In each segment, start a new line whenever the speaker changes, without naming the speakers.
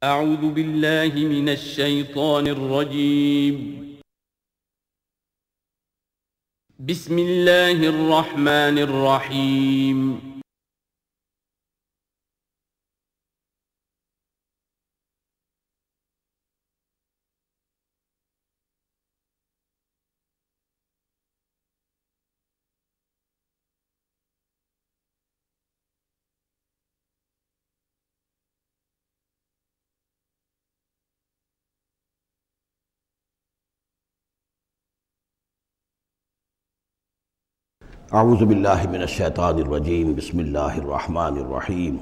اعوذ باللہ من الشیطان الرجیم بسم اللہ الرحمن الرحیم
اعوذ باللہ من الشیطان الرجیم بسم اللہ الرحمن الرحیم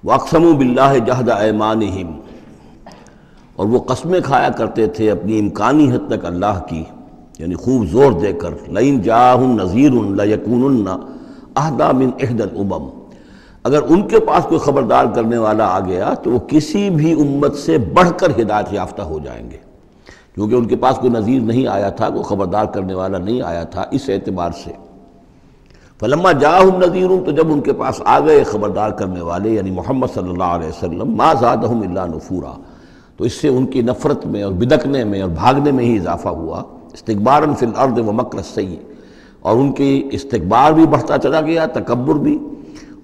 واقسموا باللہ جہد ایمانہم، اور وہ قسمیں کھایا کرتے تھے اپنی امکانی حد تک اللہ کی، یعنی خوب زور دے کر لئن جاءہم نذیر لیکونن اہدی من احدی الامم، اگر ان کے پاس کوئی خبردار کرنے والا آ گیا تو وہ کسی بھی امت سے بڑھ کر ہدایت یافتہ ہو جائیں گے، کیونکہ ان کے پاس کوئی نذیر نہیں آیا تھا، کوئی خبردار کرنے والا نہیں آیا تھا، اس اعتبار سے فلما جاءہم نذیر، تو جب ان کے پاس آ گئے خبردار کرنے والے یعنی محمد صلی اللہ علیہ وسلم، ما زادہم الا نفورا، تو اس سے ان کی نفرت میں اور بدکنے میں اور بھاگنے میں ہی اضافہ ہوا، استکبارا فی الارض ومکر السیء، اور ان کی استکبار بھی بڑھتا چلا گیا، تکبر بھی،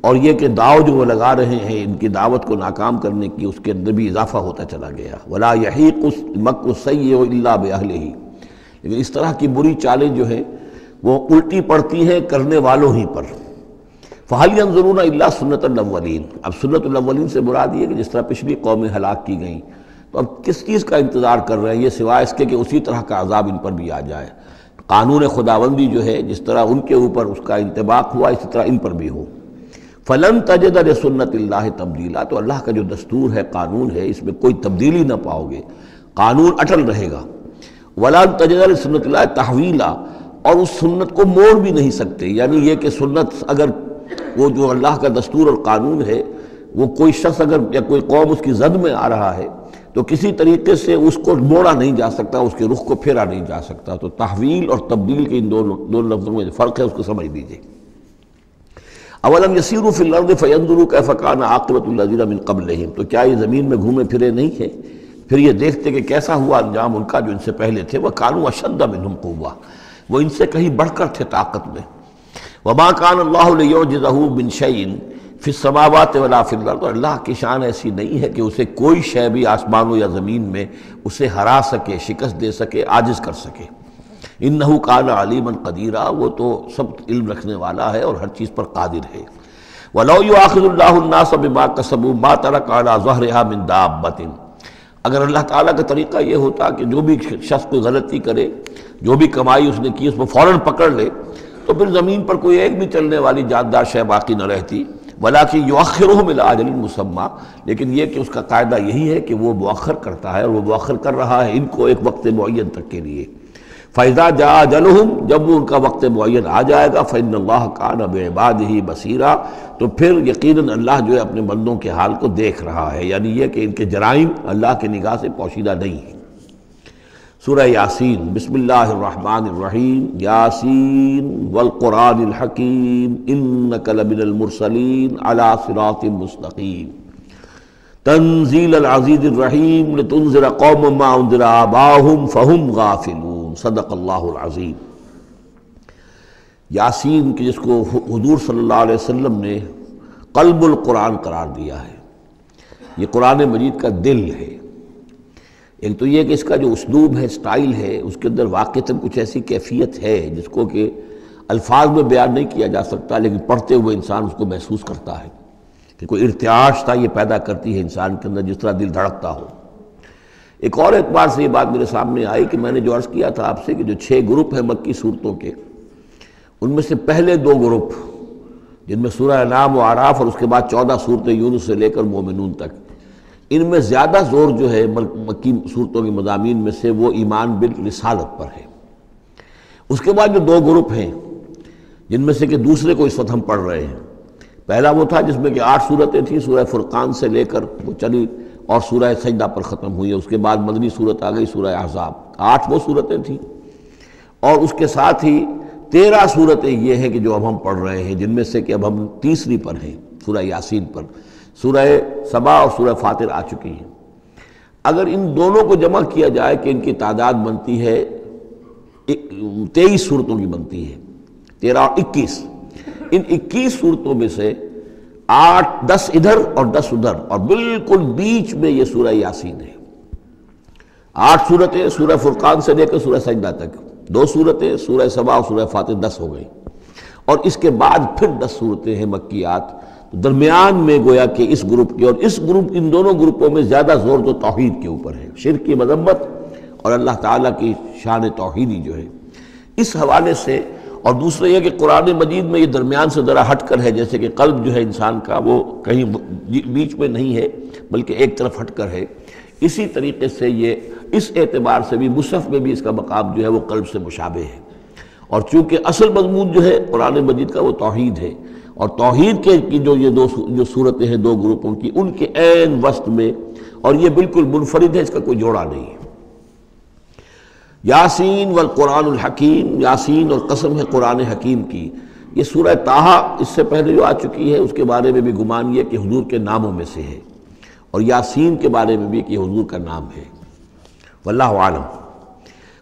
اور یہ کہ داؤ جو وہ لگا رہے ہیں ان کی دعوت کو ناکام کرنے کی، اس کے اندر بھی اضافہ ہوتا چلا گیا، ولا یحیق المکر السیء الا باہلہ، لیکن اس طرح کی بری چالیں جو ہیں وہ الٹی پڑتی ہیں کرنے والوں ہی پر۔ فہل ینظرون الا سنت الاولین، اب سنت الاولین سے مراد یہ کہ جس طرح پچھلی قومیں ہلاک کی گئیں، تو اب کس چیز کا انتظار کر رہے ہیں یہ سوائے اس کے کہ اسی طرح کا عذاب ان پر بھی آ جائے۔ قانون خداوندی جو ہے جس طرح ان کے اوپر اس کا انطباق ہوا اسی طرح ان پر بھی ہو۔ فلن تجد لسنت اللہ تبدیلا، تو اللہ کا جو دستور ہے، قانون ہے، اس میں کوئی تبدیلی نہ پاؤ گے، قانون اٹل رہے گا۔ ولن تجد لسنت اللہ تحویلا، اور اس سنت کو موڑ بھی نہیں سکتے، یعنی یہ کہ سنت اگر وہ جو اللہ کا دستور اور قانون ہے وہ کوئی شخص اگر یا کوئی قوم اس کی زد میں آ رہا ہے تو کسی طریقے سے اس کو موڑا نہیں جا سکتا، اس کے رخ کو پھیرا نہیں جا سکتا۔ تو تحویل اور تبدیل کے ان دونوں لفظوں میں فرق ہے، اس کو سمجھ لیجیے۔ اولم یسیروا فی الارض فینظروا کیف کان عاقبۃ الذین من قبلہم، تو کیا یہ زمین میں گھومے پھرے نہیں ہیں پھر یہ دیکھتے کہ کیسا ہوا انجام ان کا جو ان سے پہلے تھے، وکانوا اشد منہم قوۃ، وہ ان سے کہیں بڑھ کر تھے طاقت میں۔ وما کان اللہ لیعجزہ من شیء فی السماوات ولا فی الارض، اور اللہ کی شان ایسی نہیں ہے کہ اسے کوئی شے بھی آسمانوں یا زمین میں اسے ہرا سکے، شکست دے سکے، عاجز کر سکے۔ انہ کان علیما قدیرا، وہ تو سب علم رکھنے والا ہے اور ہر چیز پر قادر ہے۔ وَلَوْ يُؤَاخِذُ اللَّهُ النَّاسَ بِمَا كَسَبُوا مَا تَرَكَ عَلَىٰ ظَهْرِهَا مِن دَابَّةٍ، اگر اللہ تعالیٰ کا طریقہ یہ ہوتا کہ جو بھی شخص کوئی غلطی کرے، جو بھی کمائی اس نے کی اس کو فوراً پکڑ لے، تو پھر زمین پر کوئی ایک بھی چلنے والی جاندار شے باقی نہ رہتی۔ وَلَٰكِن يُؤَخِّرُهُمْ إِلَىٰ أَجَلٍ مُّسَمًّى، لیکن یہ کہ اس کا قاعدہ یہی ہے کہ وہ مؤخر کرتا ہے، اور وہ مؤخر کر رہا ہے ان کو ایک وقت معین تک کے لیے۔ فَإِذَا جَاءَ أَجَلُهُمْ، جب وہ ان کا وقت معین آ جائے گا، فَإِنَّ اللَّهَ كَانَ بِعِبَادِهِ بَصِيرًا، تو پھر یقیناً اللہ جو ہے اپنے بندوں کے حال کو دیکھ رہا ہے، یعنی یہ کہ ان کے جرائم اللہ کی نگاہ سے پوشیدہ نہیں ہیں۔ سورہ یاسین، بسم اللہ الرحمن الرحیم، یاسین والقرآن الحکیم انک لمن المرسلین علی صراط مستقیم تنزیل العزیز الرحیم لتنذر قوما ما انذر آباؤہم فہم غافلون، صدق اللہ العظیم۔ یاسین کی جس کو حضور صلی اللہ علیہ وسلم نے قلب القرآن قرار دیا ہے، یہ قرآن مجید کا دل ہے۔ ایک تو یہ کہ اس کا جو اسلوب ہے، سٹائل ہے، اس کے اندر واقعتاً کچھ ایسی کیفیت ہے جس کو کہ الفاظ میں بیان نہیں کیا جا سکتا، لیکن پڑھتے ہوئے انسان اس کو محسوس کرتا ہے کہ کوئی ارتعاش تھا یہ پیدا کرتی ہے انسان کے اندر، جس طرح دل دھڑکتا ہو۔ ایک اور اعتبار سے یہ بات میرے سامنے آئی کہ میں نے جو عرض کیا تھا آپ سے کہ جو 6 گروپ ہیں مکی صورتوں کے، ان میں سے پہلے 2 گروپ جن میں سورہ انعام و اعراف اور اس کے بعد 14 صورتیں یونس سے لے کر مومنون تک، ان میں زیادہ زور جو ہے مکی صورتوں کے مضامین میں سے وہ ایمان بالرسالت پر ہے۔ اس کے بعد جو 2 گروپ ہیں جن میں سے کہ دوسرے کو اس وقت ہم پڑھ رہے ہیں، پہلا وہ تھا جس میں کہ 8 صورتیں تھیں، سورہ فرقان سے لے کر وہ چلی اور سورہ سجدہ پر ختم ہوئی، اس کے بعد مدنی صورت آ گئی سورہ احزاب، 8 وہ صورتیں تھیں، اور اس کے ساتھ ہی 13 صورتیں یہ ہیں کہ جو اب ہم پڑھ رہے ہیں، جن میں سے کہ اب ہم تیسری پر ہیں، سورہ یاسین پر، سورہ سبا اور سورہ فاطر آ چکی ہیں۔ اگر ان دونوں کو جمع کیا جائے کہ ان کی تعداد بنتی ہے 23 صورتوں کی بنتی ہے، 13 اور 21، ان 21 صورتوں میں سے 8-10 ادھر اور 10 ادھر، اور بالکل بیچ میں یہ سورہ یاسین ہے۔ 8 صورتیں سورہ فرقان سے لے کر سورہ سجدہ تک، 2 صورتیں سورہ سبا اور سورہ فاطر، 10 ہو گئی، اور اس کے بعد پھر 10 صورتیں ہیں مکیات۔ تو درمیان میں گویا کہ اس گروپ کی اور اس گروپ، ان دونوں گروپوں میں زیادہ زور تو توحید کے اوپر ہے، شرک کی مذمت اور اللہ تعالیٰ کی شان توحیدی جو ہے، اس حوالے سے۔ اور دوسرا یہ کہ قرآن مجید میں یہ درمیان سے ذرا ہٹ کر ہے، جیسے کہ قلب جو ہے انسان کا وہ کہیں بیچ میں نہیں ہے بلکہ ایک طرف ہٹ کر ہے، اسی طریقے سے یہ اس اعتبار سے بھی مصحف میں بھی اس کا مقام جو ہے وہ قلب سے مشابہ ہے۔ اور چونکہ اصل مضمون جو ہے قرآن مجید کا وہ توحید ہے، اور توحید کے کی جو یہ جو صورتیں ہیں 2 گروپوں کی، ان کے عین وسط میں، اور یہ بالکل منفرد ہے، اس کا کوئی جوڑا نہیں ہے۔ یاسین والقرآن الحکیم، یاسین اور قسم ہے قرآن حکیم کی۔ یہ سورہ طٰہٰ اس سے پہلے جو آ چکی ہے، اس کے بارے میں بھی گمان یہ کہ حضور کے ناموں میں سے ہے، اور یاسین کے بارے میں بھی کہ حضور کا نام ہے، واللہ عالم۔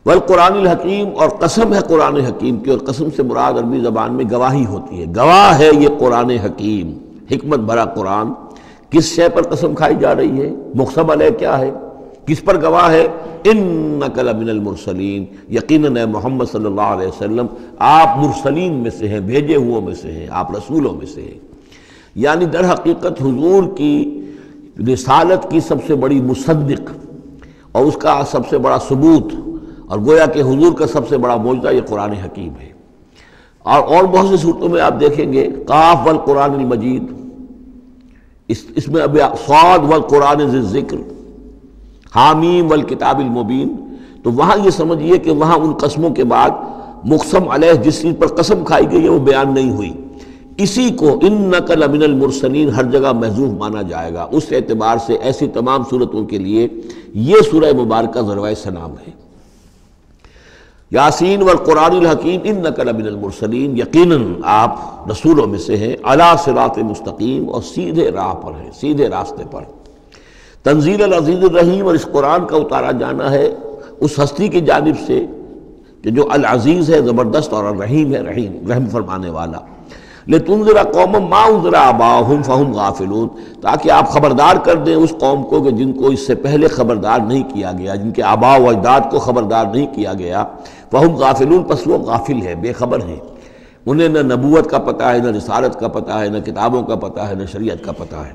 والقرآن الحکیم، اور قسم ہے قرآن حکیم کی، اور قسم سے مراد عربی زبان میں گواہی ہوتی ہے، گواہ ہے یہ قرآن حکیم، حکمت بھرا قرآن۔ کس شے پر قسم کھائی جا رہی ہے؟ مقسم علیہ کیا ہے، کس پر گواہ ہے؟ انک لمن المرسلین، یقیناً اے محمد صلی اللہ علیہ وسلم آپ مرسلین میں سے ہیں، بھیجے ہوئوں میں سے ہیں، آپ رسولوں میں سے ہیں۔ یعنی در حقیقت حضور کی رسالت کی سب سے بڑی مصدق اور اس کا سب سے بڑا ثبوت، اور گویا کہ حضور کا سب سے بڑا معجزہ یہ قرآن حکیم ہے۔ اور بہت سی صورتوں میں آپ دیکھیں گے قاف والقرآن المجید، اس میں اب صاد والقرآن ذی الذکر، حامیم والکتاب المبین، تو وہاں یہ سمجھیے کہ وہاں ان قسموں کے بعد مقسم علیہ جس چیز پر قسم کھائی گئی ہے وہ بیان نہیں ہوئی، اسی کو انک لمن المرسلین ہر جگہ محذوف مانا جائے گا۔ اس اعتبار سے ایسی تمام صورتوں کے لیے یہ سورہ مبارکہ ذروۂ سلام ہے۔ یاسین والقرآن الحکیم انک لمن المرسلین، یقیناً آپ رسولوں میں سے ہیں، علی صراط مستقیم، اور سیدھے راہ پر ہیں، سیدھے راستے پر۔ تنزیل العزیز الرحیم، اور اس قرآن کا اتارا جانا ہے اس ہستی کی جانب سے کہ جو العزیز ہے، زبردست، اور الرحیم ہے، رحم فرمانے والا۔ لتنذر قوما ما انذر آباؤہم فہم غافلون، تاکہ آپ خبردار کر دیں اس قوم کو کہ جن کو اس سے پہلے خبردار نہیں کیا گیا، جن کے آباء و اجداد کو خبردار نہیں کیا گیا، فہم غافلون، پس وہ غافل ہے، بے خبر ہیں، انہیں نہ نبوت کا پتہ ہے، نہ رسالت کا پتہ ہے، نہ کتابوں کا پتہ ہے، نہ شریعت کا پتہ ہے۔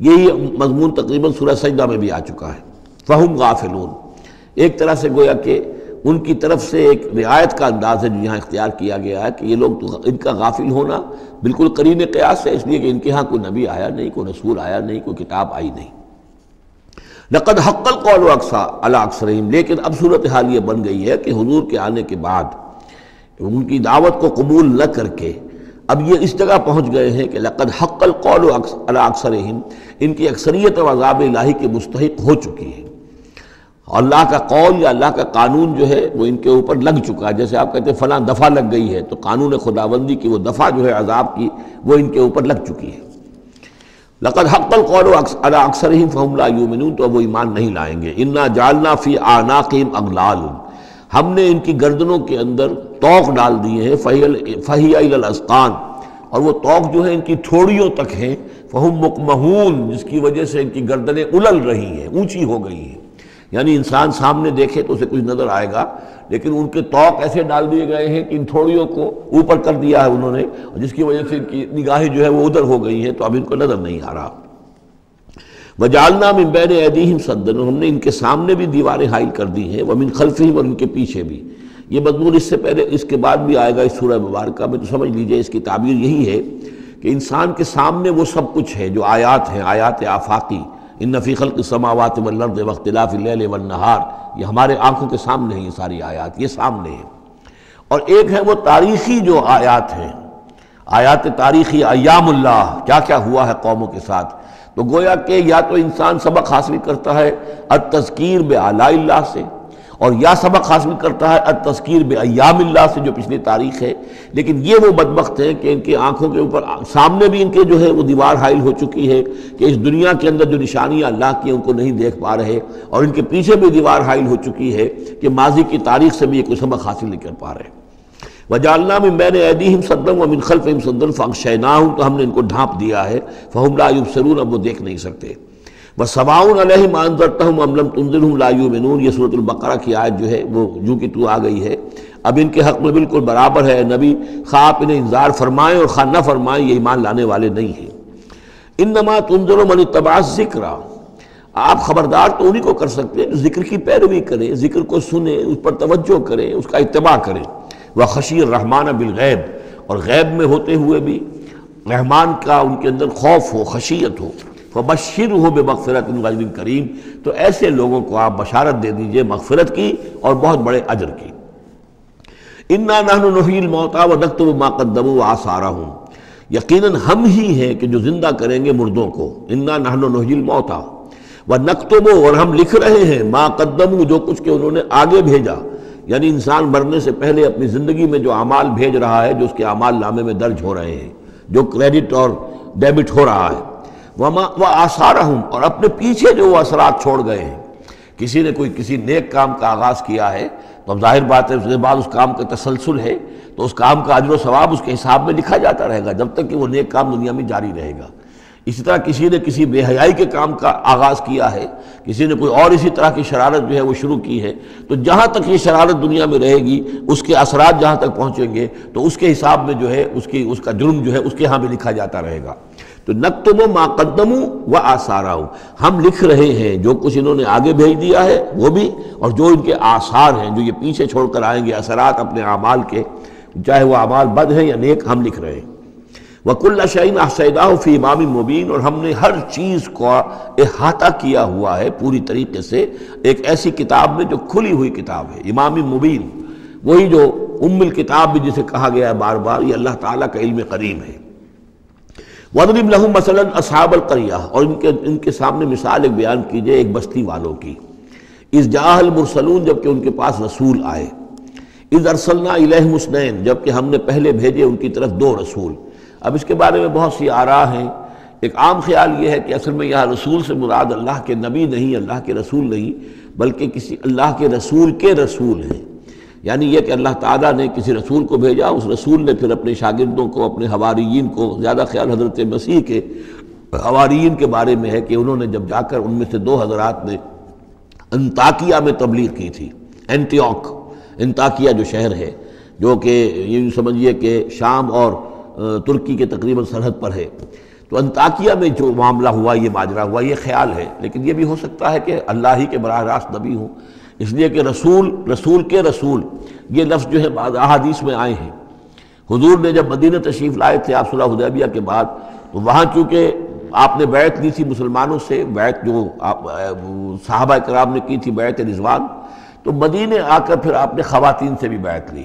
یہی مضمون تقریباً سورہ سجدہ میں بھی آ چکا ہے، فہم غافلون۔ ایک طرح سے گویا کہ ان کی طرف سے ایک رعایت کا انداز ہے جو یہاں اختیار کیا گیا ہے کہ یہ لوگ تو ان کا غافل ہونا بالکل قرین قیاس ہے، اس لیے کہ ان کے ہاں کوئی نبی آیا نہیں، کوئی رسول آیا نہیں، کوئی کتاب آئی نہیں۔ لقد حق القول علی اکثرہم، لیکن اب صورتحال یہ بن گئی ہے کہ حضور کے آنے کے بعد ان کی دعوت کو قبول نہ کر کے اب یہ اس جگہ پہنچ گئے ہیں کہ لقد حق القول علی اکثرہم، ان کی اکثریت و عذاب الہی کے مستحق ہو چکی ہے۔ اللہ کا قول یا اللہ کا قانون جو ہے وہ ان کے اوپر لگ چکا ہے، جیسے آپ کہتے ہیں فلاں دفعہ لگ گئی ہے، تو قانون خداوندی کی وہ دفعہ جو ہے عذاب کی وہ ان کے اوپر لگ چکی ہے۔ لقد حق القول علی اکثرہم فہم لا یؤمنون، تو وہ ایمان نہیں لائیں گے۔ انا جعلنا فی اعناقہم اغلال، ہم نے ان کی گردنوں کے اندر طوق ڈال دیے ہیں، فہی الی الاذقان، اور وہ طوق جو ہے ان کی تھوڑیوں تک ہیں، فہم مقمحون، جس کی وجہ سے ان کی گردنیں الل رہی ہیں، اونچی ہو گئی ہیں۔ یعنی انسان سامنے دیکھے تو اسے کچھ نظر آئے گا، لیکن ان کے طوق ایسے ڈال دیے گئے ہیں کہ ان تھوڑیوں کو اوپر کر دیا ہے انہوں نے، جس کی وجہ سے ان کی نگاہیں جو ہے وہ ادھر ہو گئی ہیں، تو اب ان کو نظر نہیں آ رہا۔ وَجَعَلْنَا مِن بَيْنِ أَيْدِيهِمْ سَدًّا، ہم نے ان کے سامنے بھی دیواریں حائل کر دی ہیں، وَمِن خَلْفِهِمْ، اور ان کے پیچھے بھی۔ یہ مضمون اس سے پہلے اس کے بعد بھی آئے گا اس سورہ مبارکہ میں، تو سمجھ لیجئے اس کی تعبیر یہی ہے کہ انسان کے سامنے وہ سب کچھ ہے جو آیات ہیں، آیات آفاقی، ان فی خلق السماوات والارض واختلاف اللیل والنہار، یہ ہمارے آنکھوں کے سامنے ہیں، یہ ساری آیات یہ سامنے ہیں۔ اور ایک ہے وہ تاریخی جو آیات ہیں، آیات تاریخی، ایام اللہ، کیا کیا ہوا ہے قوموں کے ساتھ۔ تو گویا کہ یا تو انسان سبق حاصل کرتا ہے التذکیر بآلاء اللہ سے، اور یا سبق حاصل کرتا ہے التذکیر بایام اللہ سے جو پچھلی تاریخ ہے. لیکن یہ وہ بدبخت ہیں کہ ان کی آنکھوں کے اوپر سامنے بھی ان کے جو ہے وہ دیوار حائل ہو چکی ہے کہ اس دنیا کے اندر جو نشانیاں اللہ کی ان کو نہیں دیکھ پا رہے, اور ان کے پیچھے بھی دیوار حائل ہو چکی ہے کہ ماضی کی تاریخ سے بھی یہ کوئی سبق حاصل نہیں کر پا رہے. وجعلنا من بین ایدیہم سدا ومن خلفہم سدا فاغشیناہم, تو ہم نے ان کو ڈھانپ دیا ہے, فہم لا یبصرون, اب وہ دیکھ نہیں سکتے. وَسَوَاءٌ عَلَيْهِمْ أَنذَرْتَهُمْ أَمْ لَمْ تُنذِرْهُمْ لَا يُؤْمِنُونَ. یہ سورۃ البقرہ کی آیت جو ہے وہ جو کہ تو آ گئی ہے, اب ان کے حق میں بالکل برابر ہے نبی, خواہ آپ انہیں انذار فرمائیں اور خواہ نہ فرمائیں, یہ ایمان لانے والے نہیں ہیں. انما تنذر من اتبع الذکر, آپ خبردار تو انہی کو کر سکتے ہیں جو ذکر کی پیروی کریں, ذکر کو سنیں, اس پر توجہ کریں, اس کا اتباع کریں. وخشی الرحمن بالغیب, اور غیب میں ہوتے ہوئے بھی رحمان کا ان کے اندر خوف ہو, خشیت ہو. فبشرہ بمغفرۃ واجر کریم, تو ایسے لوگوں کو آپ بشارت دے دیجئے مغفرت کی اور بہت بڑے اجر کی. انا نحن نحیی الموتى ونکتب ما قدموا وآثارهم, یقیناً ہم ہی ہیں کہ جو زندہ کریں گے مردوں کو. انا نحن نحیی الموتى ونکتب, اور ہم لکھ رہے ہیں ما قدموا, جو کچھ کہ انہوں نے آگے بھیجا, یعنی انسان مرنے سے پہلے اپنی زندگی میں جو اعمال بھیج رہا ہے, جو اس کے اعمال نامے میں درج ہو رہے ہیں, جو کریڈٹ اور ڈیبٹ ہو رہا ہے. وآثارہم, اور اپنے پیچھے جو وہ اثرات چھوڑ گئے ہیں. کسی نے کسی نیک کام کا آغاز کیا ہے تو اب ظاہر بات ہے اس کے بعد اس کام کا تسلسل ہے, تو اس کام کا اجر و ثواب اس کے حساب میں لکھا جاتا رہے گا جب تک کہ وہ نیک کام دنیا میں جاری رہے گا. اسی طرح کسی نے کسی بے حیائی کے کام کا آغاز کیا ہے, کسی نے کوئی اور اسی طرح کی شرارت جو ہے وہ شروع کی ہے, تو جہاں تک یہ شرارت دنیا میں رہے گی اس کے اثرات جہاں تک پہنچیں گے تو اس کے حساب میں جو ہے اس کا جرم جو ہے اس کے ہاں بھی لکھا جاتا رہے گا. تو نکتب ما قدموا وآثارہم, ہم لکھ رہے ہیں جو کچھ انہوں نے آگے بھیج دیا ہے وہ بھی, اور جو ان کے آثار ہیں جو یہ پیچھے چھوڑ کر آئیں گے اثرات اپنے اعمال کے, چاہے وہ اعمال بد ہیں یا نیک, ہم لکھ رہے ہیں. وَكُلَّ شَيْءٍ أَحْصَيْنَاهُ فِي إِمَامٍ مُبِينٍ, اور ہم نے ہر چیز کو احاطہ کیا ہوا ہے پوری طریقے سے ایک ایسی کتاب میں جو کھلی ہوئی کتاب ہے. امام مبین, وہی جو الکتاب بھی جسے کہا گیا ہے بار بار, یہ اللہ تعالیٰ کا علم قدیم ہے. وَاضْرِبْ لَهُم مَثَلًا أَصْحَابَ الْقَرْيَةِ, اور ان کے سامنے مثال ایک بیان کیجئے ایک بستی والوں کی. اِذْ جَاءَ الْمُرْسَلُونَ, جب کہ ان کے پاس رسول آئے. اِذْ أَرْسَلْنَا إِلَيْهِمُ اثْنَيْنِ, جب کہ ہم نے پہلے بھیجے ان کی طرف 2 رسول. اب اس کے بارے میں بہت سی آراء ہیں. ایک عام خیال یہ ہے کہ اصل میں یہاں رسول سے مراد اللہ کے نبی نہیں, اللہ کے رسول نہیں, بلکہ کسی اللہ کے رسول ہیں. یعنی یہ کہ اللہ تعالیٰ نے کسی رسول کو بھیجا, اس رسول نے پھر اپنے شاگردوں کو, اپنے حواریین کو, زیادہ خیال حضرت مسیح کے حواریین کے بارے میں ہے کہ انہوں نے جب جا کر ان میں سے 2 حضرات نے انطاکیہ میں تبلیغ کی تھی. انطاکیہ جو شہر ہے, جو کہ یہ سمجھیے کہ شام اور ترکی کے تقریباً سرحد پر ہے, تو انطاکیہ میں جو معاملہ ہوا, یہ ماجرا ہوا, یہ خیال ہے. لیکن یہ بھی ہو سکتا ہے کہ اللہ ہی کے براہ راست نبی ہوں, اس لیے کہ رسول کے رسول یہ لفظ جو ہے بعض احادیث میں آئے ہیں. حضور نے جب مدینہ تشریف لائے تھے آپ صلح حدیبیہ کے بعد, تو وہاں چونکہ آپ نے بیعت لی تھی مسلمانوں سے, بیعت جو صحابہ کرام نے کی تھی بیعت رضوان, تو مدینے آ کر پھر آپ نے خواتین سے بھی بیعت لی.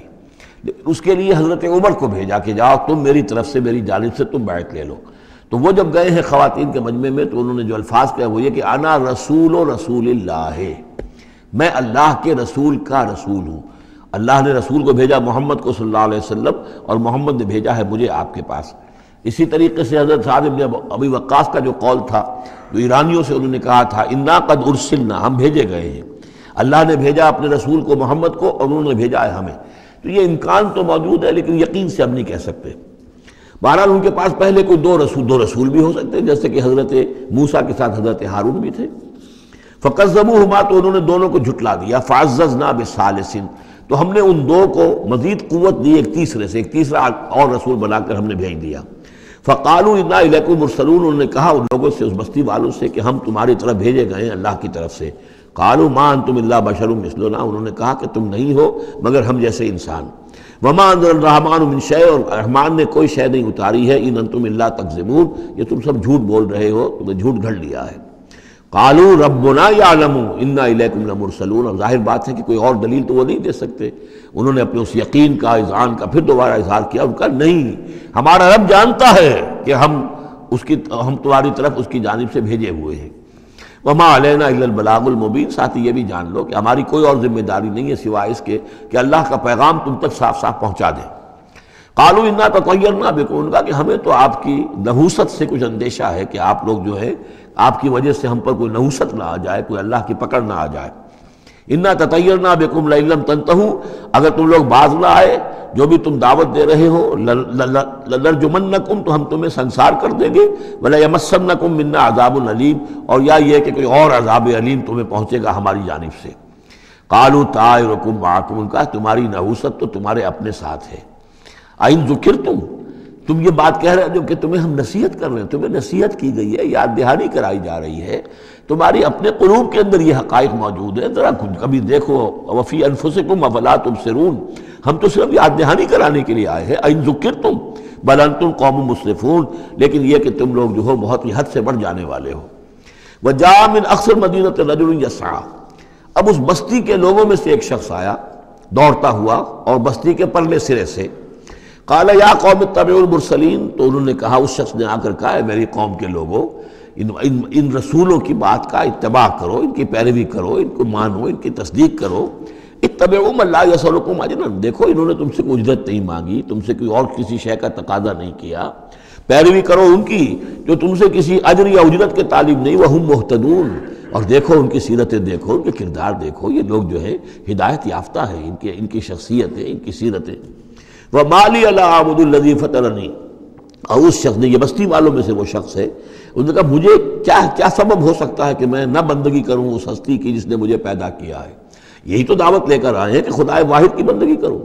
اس کے لیے حضرت عمر کو بھیجا کہ جاؤ تم میری طرف سے, میری جانب سے تم بیعت لے لو. تو وہ جب گئے ہیں خواتین کے مجمع میں, تو انہوں نے جو الفاظ کہا وہ یہ کہ انا رسول اللہ, میں اللہ کے رسول کا رسول ہوں. اللہ نے رسول کو بھیجا محمد کو صلی اللہ علیہ وسلم, اور محمد نے بھیجا ہے مجھے آپ کے پاس. اسی طریقے سے حضرت سعد بن ابی وقاص کا جو قول تھا, جو ایرانیوں سے انہوں نے کہا تھا انا قد ارسلنا, ہم بھیجے گئے ہیں, اللہ نے بھیجا اپنے رسول کو محمد کو, اور انہوں نے بھیجا ہے ہمیں. تو یہ امکان تو موجود ہے, لیکن یقین سے ہم نہیں کہہ سکتے. بہرحال ان کے پاس پہلے کوئی 2 رسول بھی ہو سکتے ہیں, جیسے کہ حضرت موسیٰ کے ساتھ حضرت ہارون بھی تھے. فَكَذَّبُوهُمَا, تو انہوں نے دونوں کو جھٹلا دیا. فَعَزَّزْنَا بِثَالِثٍ, تو ہم نے ان 2 کو مزید قوت دی ایک تیسرے سے, ایک تیسرا اور رسول بنا کر ہم نے بھیج دیا. فَقَالُوا إِنَّا إِلَيْكُمْ مُرْسَلُونَ, انہوں نے کہا ان لوگوں سے, اس بستی والوں سے, کہ ہم تمہاری طرف بھیجے گئے ہیں اللہ کی طرف سے. قَالُوا مَا أَنْتُمْ إِلَّا بَشَرٌ مِثْلُنَا, انہوں نے کہا کہ تم نہیں ہو مگر ہم جیسے انسان. وَمَا أَنزَلَ الرَّحْمَنُ مِنْ شَيْءٍ, اور رحمان نے کوئی شے نہیں اتاری ہے. إِنْ أَنْتُمْ إِلَّا تَكْذِبُونَ, یہ تم سب جھوٹ بول رہے ہو, تم نے جھوٹ گھڑ لیا ہے. قَالُوا رَبُّنَا يَعْلَمُ إِنَّا إِلَيْكُمْ لَمُرْسَلُونَ, اور ظاہر بات ہے کہ کوئی اور دلیل تو وہ نہیں دے سکتے. انہوں نے اپنے اس یقین کا, اذعان کا پھر دوبارہ اظہار کیا. ان کا نہیں, ہمارا رب جانتا ہے کہ ہم تمہاری طرف اس کی جانب سے بھیجے ہوئے ہیں. وما علینا الا البلاغ المبین، ساتھ ہی یہ بھی جان لو کہ ہماری کوئی اور ذمہ داری نہیں ہے سوائے اس کے کہ اللہ کا پیغام تم تک صاف صاف پہنچا دیں۔ قالوا انا تطیرنا بکم، ان کا کہ ہمیں تو آپ کی نحوست سے کچھ اندیشہ ہے کہ آپ لوگ جو ہے آپ کی وجہ سے ہم پر کوئی نحوست نہ آ جائے، کوئی اللہ کی پکڑ نہ آ جائے۔ انا تطیرنا بکم لئن لم تنتہوا، اگر تم لوگ باز نہ آئے جو بھی تم دعوت دے رہے ہو، لنرجمنکم، تو ہم تمہیں سنسار کر دیں گے، ولیمسنکم منا عذاب علیم، اور یا یہ کہ کوئی اور عذاب علیم تمہیں پہنچے گا ہماری جانب سے۔ قالوا طائرکم معکم، ان کا تمہاری نحوست تو تمہارے اپنے ساتھ ہے۔ این ذکرتم، تم یہ بات کہہ رہے ہو کہ تمہیں ہم نصیحت کر رہے ہیں، تمہیں نصیحت کی گئی ہے، یاد دہانی کرائی جا رہی ہے، تمہاری اپنے قلوب کے اندر یہ حقائق موجود ہیں، ذرا کبھی دیکھو۔ وفی انفسکم افلا تبصرون، ہم تو صرف یاد دہانی کرانے کے لیے آئے ہیں۔ این ذکرتم بل انتم قوم مسرفون، لیکن یہ کہ تم لوگ جو ہو بہت ہی حد سے بڑھ جانے والے ہو۔ وجاء من اقصى المدینة رجل یسعى، اب اس بستی کے لوگوں میں سے ایک شخص آیا دوڑتا ہوا، اور بستی کے پرلے سرے سے۔ قال یا قوم اتبعوا المرسلین، تو انہوں نے کہا، اس شخص نے آ کر کہا، ہے میری قوم کے لوگوں، ان رسولوں کی بات کا اتباع کرو، ان کی پیروی کرو، ان کو مانو، ان کی تصدیق کرو۔ اتبعوا من لا یسألکم اجرا، دیکھو انہوں نے تم سے کوئی اجرت نہیں مانگی، تم سے کوئی اور کسی شے کا تقاضا نہیں کیا، پیروی کرو ان کی جو تم سے کسی اجر یا اجرت کے طالب نہیں، وہم مہتدون، اور دیکھو ان کی سیرتیں، دیکھو ان کے کردار، دیکھو یہ لوگ جو ہے ہدایت یافتہ ہیں، ان کی شخصیتیں، ان کی سیرتیں۔ وَمَا لِيَ لَا أَعْبُدُ الَّذِي فَطَرَنِي، اور اس شخص نے، یہ بستی والوں میں سے وہ شخص ہے، انہوں نے کہا مجھے کیا سبب ہو سکتا ہے کہ میں نہ بندگی کروں اس ہستی کی جس نے مجھے پیدا کیا ہے؟ یہی تو دعوت لے کر آئے ہیں کہ خدا واحد کی بندگی کروں،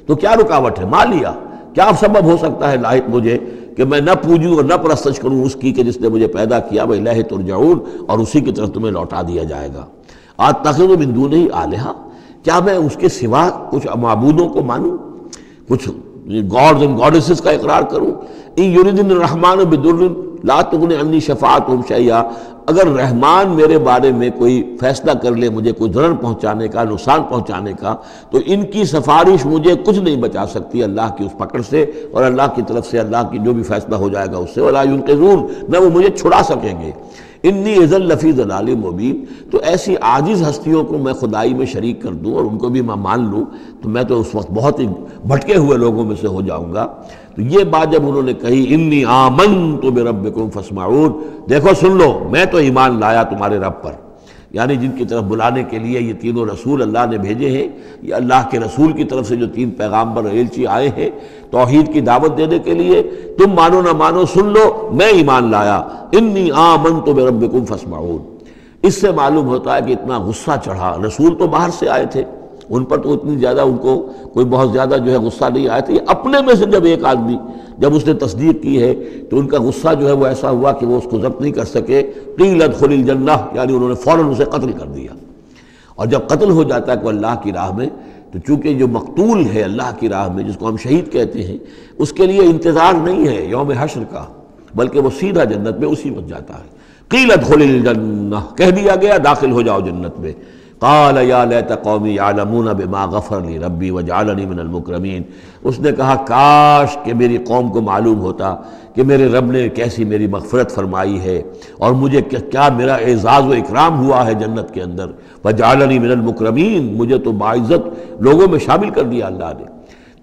تو کیا رکاوٹ ہے؟ ما لیا، کیا سبب ہو سکتا ہے لاحق مجھے کہ میں نہ پوجوں اور نہ پرستش کروں اس کی کہ جس نے مجھے پیدا کیا، وَإِلَيْهِ تُرْجَعُونَ، اور اسی کی طرف تمہیں لوٹا دیا جائے گا۔ أَتَّخِذُ مِن دُونِهِ آلِهَةً، کیا میں اس کے سوا کچھ معبودوں کو مانوں، کچھ گاڈز اینڈ گاڈیسز کا اقرار کروں؟ ان یریدن الرحمن بدر لا تغن عنی شفاعتهم شیئا، اگر رحمان میرے بارے میں کوئی فیصلہ کر لے مجھے کوئی ضرر پہنچانے کا، نقصان پہنچانے کا، تو ان کی سفارش مجھے کچھ نہیں بچا سکتی اللہ کی اس پکڑ سے، اور اللہ کی طرف سے اللہ کی جو بھی فیصلہ ہو جائے گا اس سے، ولا ينقذون، نہ وہ مجھے چھڑا سکیں گے۔ انی اذا لفی ضلال مبین، تو ایسی عاجز ہستیوں کو میں خدائی میں شریک کر دوں اور ان کو بھی میں مان لوں تو میں تو اس وقت بہت ہی بھٹکے ہوئے لوگوں میں سے ہو جاؤں گا۔ تو یہ بات جب انہوں نے کہی، انی آمنت بربکم فاسمعون، دیکھو سن لو، میں تو ایمان لایا تمہارے رب پر، یعنی جن کی طرف بلانے کے لیے یہ تینوں رسول اللہ نے بھیجے ہیں، یہ اللہ کے رسول کی طرف سے جو تین پیغامبر ایلچی آئے ہیں توحید کی دعوت دینے کے لیے، تم مانو نہ مانو سن لو، میں ایمان لایا۔ انی آمنت بربکم فاسمعون، اس سے معلوم ہوتا ہے کہ اتنا غصہ چڑھا، رسول تو باہر سے آئے تھے، ان پر تو اتنی زیادہ ان کو کوئی بہت زیادہ جو ہے غصہ نہیں آیا تھا، یہ اپنے میں سے جب ایک آدمی جب اس نے تصدیق کی ہے تو ان کا غصہ جو ہے وہ ایسا ہوا کہ وہ اس کو ضبط نہیں کر سکے۔ قیل ادخل الجنہ، یعنی انہوں نے فوراً اسے قتل کر دیا، اور جب قتل ہو جاتا ہے کوئی اللہ کی راہ میں تو چونکہ جو مقتول ہے اللہ کی راہ میں جس کو ہم شہید کہتے ہیں، اس کے لیے انتظار نہیں ہے یوم حشر کا، بلکہ وہ سیدھا جنت میں اسی وقت جاتا ہے۔ قیل ادخل الجنہ، کہہ دیا گیا داخل ہو جاؤ جنت میں۔ قال یا لیت قومی یعلمون بما غفر لی ربی وجعلنی من المکرمین، اس نے کہا کاش کہ میری قوم کو معلوم ہوتا کہ میرے رب نے کیسی میری مغفرت فرمائی ہے اور مجھے کیا میرا اعزاز و اکرام ہوا ہے جنت کے اندر، وجعلنی من المکرمین، مجھے تو باعزت لوگوں میں شامل کر دیا اللہ نے۔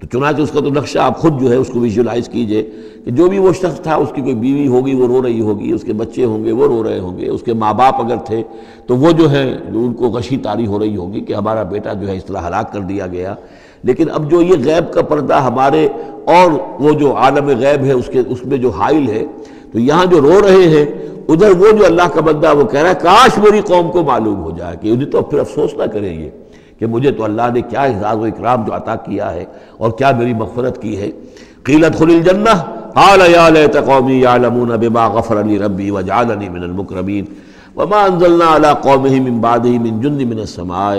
تو چنانچہ اس کا تو نقشہ آپ خود جو ہے اس کو ویژولائز کیجئے کہ جو بھی وہ شخص تھا، اس کی کوئی بیوی ہوگی وہ رو رہی ہوگی، اس کے بچے ہوں گے وہ رو رہے ہوں گے، اس کے ماں باپ اگر تھے تو وہ جو ہے ان کو غشی طاری ہو رہی ہوگی کہ ہمارا بیٹا جو ہے اس طرح ہلاک کر دیا گیا۔ لیکن اب جو یہ غیب کا پردہ ہمارے اور وہ جو عالم غیب ہے اس میں جو حائل ہے، تو یہاں جو رو رہے ہیں ادھر وہ جو اللہ کا بندہ وہ کہہ رہا ہے کاش میری قوم کو معلوم ہو جائے، کہ انہیں تو پھر افسوس نہ کریں یہ کہ مجھے تو اللہ نے کیا اعزاز و اکرام جو عطا کیا ہے اور کیا میری مغفرت کی ہے۔ قیل ادخل الجنہ قال یا لیت قومی یعلمون بما غفر لی ربی وجعلنی من المکرمین وما انزلنا علی قومہ من بعدہ من جند من السماء،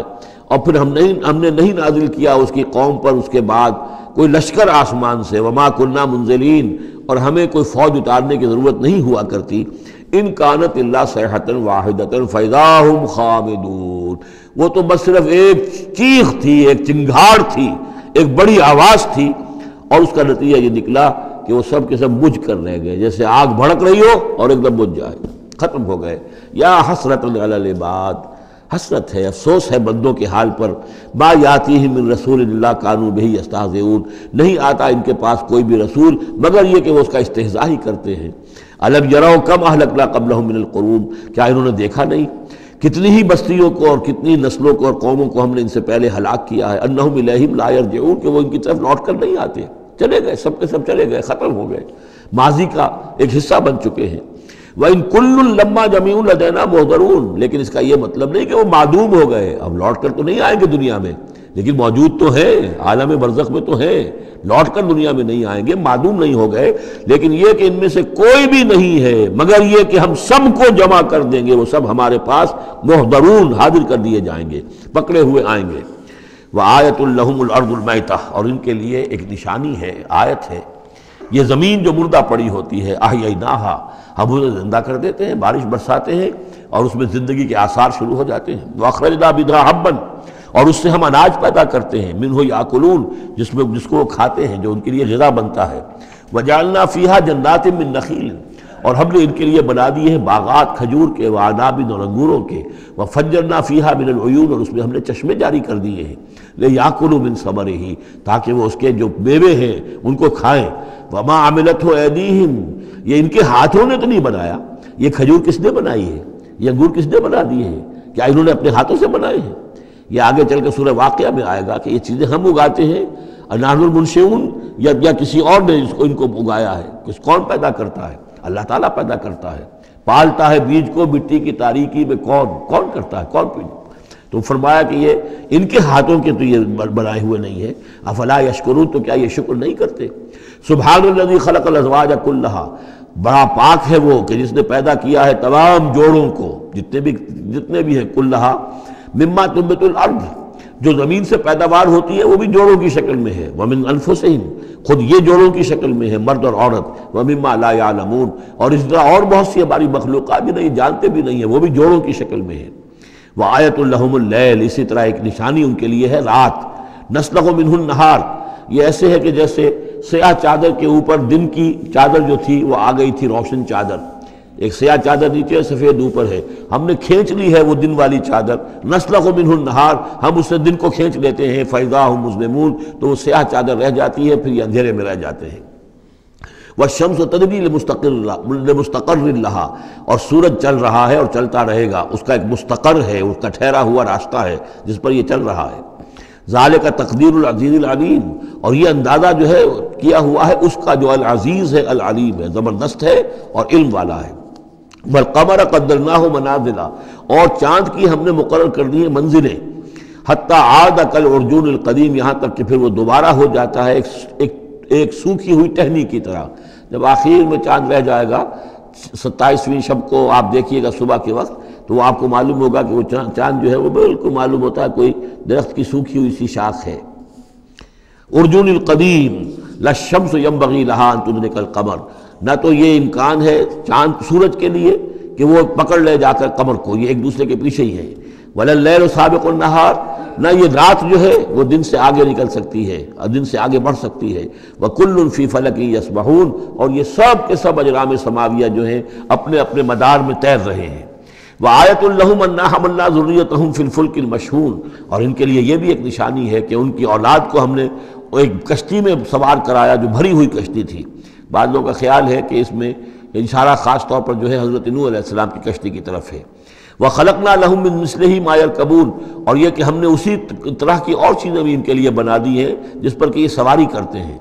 اور پھر ہم نے نہیں نازل کیا اس کی قوم پر اس کے بعد کوئی لشکر آسمان سے، وما کنا منزلین، اور ہمیں کوئی فوج اتارنے کی ضرورت نہیں ہوا کرتی۔ ان کانت الا صیحۃ واحدۃ فاذا هم خامدون، وہ تو بس صرف ایک چیخ تھی، ایک چنگھاڑ تھی، ایک بڑی آواز تھی، اور اس کا نتیجہ یہ نکلا کہ وہ سب کے سب بجھ کر رہ گئے، جیسے آگ بھڑک رہی ہو اور ایک دم بجھ جائے۔ ختم ہو گئے۔ یا حسرت علی العباد، حسرت ہے، افسوس ہے بندوں کے حال پر، ما یاتیہم من رسول اللہ کانوا بہ یستہزئون، نہیں آتا ان کے پاس کوئی بھی رسول مگر یہ کہ وہ اس کا استہزاء ہی کرتے ہیں۔ الم یروا کم اہلکنا قبلہم من القرون، کیا انہوں نے دیکھا نہیں کتنی ہی بستیوں کو اور کتنی نسلوں کو اور قوموں کو ہم نے ان سے پہلے ہلاک کیا ہے، انہم الیہم لا یرجعون، کہ وہ ان کی طرف لوٹ کر نہیں آتے، چلے گئے، سب کے سب چلے گئے، ختم ہو گئے، ماضی کا ایک حصہ بن چکے ہیں۔ وَإِن كُلٌّ لَمَّا جَمِيعٌ لَدَيْنَا مُحْضَرُونَ، لیکن اس کا یہ مطلب نہیں کہ وہ معدوم ہو گئے، اب لوٹ کر تو نہیں آئیں گے دنیا میں، لیکن موجود تو ہیں، عالم برزخ میں تو ہیں، لوٹ کر دنیا میں نہیں آئیں گے، معدوم نہیں ہو گئے، لیکن یہ کہ ان میں سے کوئی بھی نہیں ہے مگر یہ کہ ہم سب کو جمع کر دیں گے، وہ سب ہمارے پاس محضرون، حاضر کر دیے جائیں گے، پکڑے ہوئے آئیں گے۔ وَآیَةٌ لَهُمُ الْأَرْضُ الْمَيْتَةُ، اور ان کے لیے ایک نشانی ہے، آیت ہے، یہ زمین جو مردہ پڑی ہوتی ہے، احییناہا، ہم اسے زندہ کر دیتے ہیں، بارش برساتے ہیں اور اس میں زندگی کے آثار شروع ہو جاتے ہیں۔ وَأَخْرَجْنَا بِهَا حَبًّا، اور اس سے ہم اناج پیدا کرتے ہیں، مِنْهُ يَأْكُلُونَ، جس کو وہ کھاتے ہیں، جو ان کے لیے غذا بنتا ہے۔ وَجَعَلْنَا فِيهَا جَنَّاتٍ مِّن نَخِيلٍ، اور ہم نے ان کے لیے بنا دیے ہیں باغات کھجور کے، وعناب اور انگوروں کے، وفجرنا فیہا من العیون، اور اس میں ہم نے چشمے جاری کر دیے ہیں، لیاکلوا من ثمرہ، تاکہ وہ اس کے جو میوے ہیں ان کو کھائیں۔ وما عملتہ ایدیہم، یہ ان کے ہاتھوں نے تو نہیں بنایا، یہ کھجور کس نے بنائی ہے، یہ انگور کس نے بنا دیے ہیں، کیا انہوں نے اپنے ہاتھوں سے بنائے ہیں؟ یہ آگے چل کے سورہ واقعہ میں آئے گا کہ یہ چیزیں ہم اگاتے ہیں، نحن المنشئون، یا کسی اور نے ان کو اگایا ہے، کون پیدا کرتا ہے؟ اللہ تعالیٰ پیدا کرتا ہے، پالتا ہے بیج کو مٹی کی تاریکی میں، کون کرتا ہے، کون پیدا؟ تو فرمایا کہ یہ ان کے ہاتھوں کے تو یہ بنائے ہوئے نہیں ہے۔ افلا یشکرون، تو کیا یہ شکر نہیں کرتے؟ سبحان الذی خلق الازواج کلھا، بڑا پاک ہے وہ کہ جس نے پیدا کیا ہے تمام جوڑوں کو، جتنے بھی ہیں، کلھا مما تنبت الارض، جو زمین سے پیداوار ہوتی ہے وہ بھی جوڑوں کی شکل میں ہے، ومن انفسہم، خود یہ جوڑوں کی شکل میں ہے، مرد اور عورت، ومما لا یعلمون، اور اس طرح اور بہت سی ہماری مخلوقات بھی نہیں جانتے بھی نہیں ہیں، وہ بھی جوڑوں کی شکل میں ہے۔ وآیۃ لہم اللیل، اسی طرح ایک نشانی ان کے لیے ہے رات، نسلخ منہ النہار، یہ ایسے ہے کہ جیسے سیاہ چادر کے اوپر دن کی چادر جو تھی وہ آ گئی تھی روشن چادر، ایک سیاہ چادر نیچے ہے، سفید اوپر ہے، ہم نے کھینچ لی ہے وہ دن والی چادر، نسلخ منہ النہار، ہم اس سے دن کو کھینچ لیتے ہیں، فاذا ہم مظلمون، تو وہ سیاہ چادر رہ جاتی ہے، پھر یہ اندھیرے میں رہ جاتے ہیں۔ والشمس تجری لمستقر لہا، اور سورج چل رہا ہے اور چلتا رہے گا، اس کا ایک مستقر ہے، اس کا ٹھہرا ہوا راستہ ہے جس پر یہ چل رہا ہے۔ ذالک تقدیر العزیز العلیم، اور یہ اندازہ جو ہے کیا ہوا ہے اس کا جو العزیز ہے، العلیم ہے، زبردست ہے اور علم والا ہے۔ والقمر قدرناہ منازل، اور چاند کی ہم نے مقرر کر دی ہیں منزلیں، حتی عاد کالعرجون القدیم، یہاں تک کہ پھر وہ دوبارہ ہو جاتا ہے ایک سوکھی ہوئی ٹہنی کی طرح۔ جب آخر میں چاند رہ جائے گا 27ویں شب کو آپ دیکھیے گا صبح کے وقت، تو وہ آپ کو معلوم ہوگا کہ وہ چاند جو ہے وہ بالکل معلوم ہوتا ہے کوئی درخت کی سوکھی ہوئی سی شاخ ہے۔ ارجون القدیم للشمس ينبغي لها ان تدرك القمر، نہ تو یہ امکان ہے چاند سورج کے لیے کہ وہ پکڑ لے جا کر قمر کو، یہ ایک دوسرے کے پیچھے ہی ہے۔ ولا الليل سابق النهار، نہ یہ رات جو ہے وہ دن سے آگے نکل سکتی ہے اور دن سے آگے بڑھ سکتی ہے۔ وَكُلٌّ فِي فَلَكٍ يَسْبَحُونَ، اور یہ سب کے سب اجرام سماویہ جو ہیں اپنے اپنے مدار میں تیر رہے ہیں۔ وَآیَةٌ لَهُمْ أَنَّا حَمَلْنَا ذُرِّيَّتَهُمْ فِي الْفُلْكِ الْمَشْحُونِ، اور ان کے لیے یہ بھی ایک نشانی ہے کہ ان کی اولاد کو ہم نے ایک کشتی میں سوار کرایا جو بھری ہوئی کشتی تھی۔ بعض لوگوں کا خیال ہے کہ اس میں اشارہ خاص طور پر جو ہے حضرت نوح علیہ السلام کی کشتی کی طرف ہے۔ وَخَلَقْنَا لَهُم مِّن مِّثْلِهِ مَا يَرْكَبُونَ، اور یہ کہ ہم نے اسی طرح کی اور چیزیں بھی ان کے لیے بنا دی ہیں جس پر کہ یہ سواری کرتے ہیں۔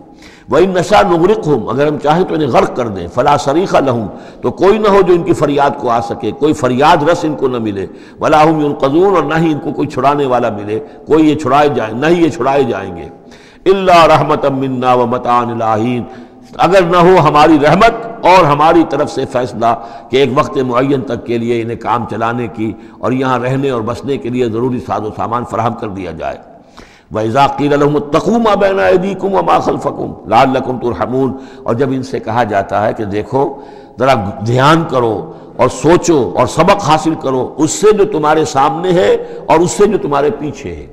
وَإِن نَّشَأْ نُغْرِقْهُمْ، اگر ہم چاہیں تو انہیں غرق کر دیں، فَلَا صَرِيخَ لَهُمْ، تو کوئی نہ ہو جو ان کی فریاد کو آ سکے، کوئی فریاد رس ان کو نہ ملے، وَلَا هُمْ يُنقَذُونَ، اور نہ ہی ان کو کوئی چھڑانے والا ملے، کوئی یہ چھڑائے جائیں، نہ ہی یہ چھڑائے جائیں گے۔ إِلَّا رَحْمَةً مِّنَّا وَمَتَاعًا إِلَىٰ حِينٍ، اگر نہ ہو ہماری رحمت اور ہماری طرف سے فیصلہ کہ ایک وقت معین تک کے لیے انہیں کام چلانے کی اور یہاں رہنے اور بسنے کے لیے ضروری ساز و سامان فراہم کر دیا جائے۔ وَإِذَا قِيلَ لَهُمُ اتَّقُوا مَا بَيْنَ أَيْدِيكُمْ وَمَا خَلْفَكُمْ لَعَلَّكُمْ تُرْحَمُونَ، اور جب ان سے کہا جاتا ہے کہ دیکھو ذرا دھیان کرو اور سوچو اور سبق حاصل کرو اس سے جو تمہارے سامنے ہے اور اس سے جو تمہارے پیچھے ہے۔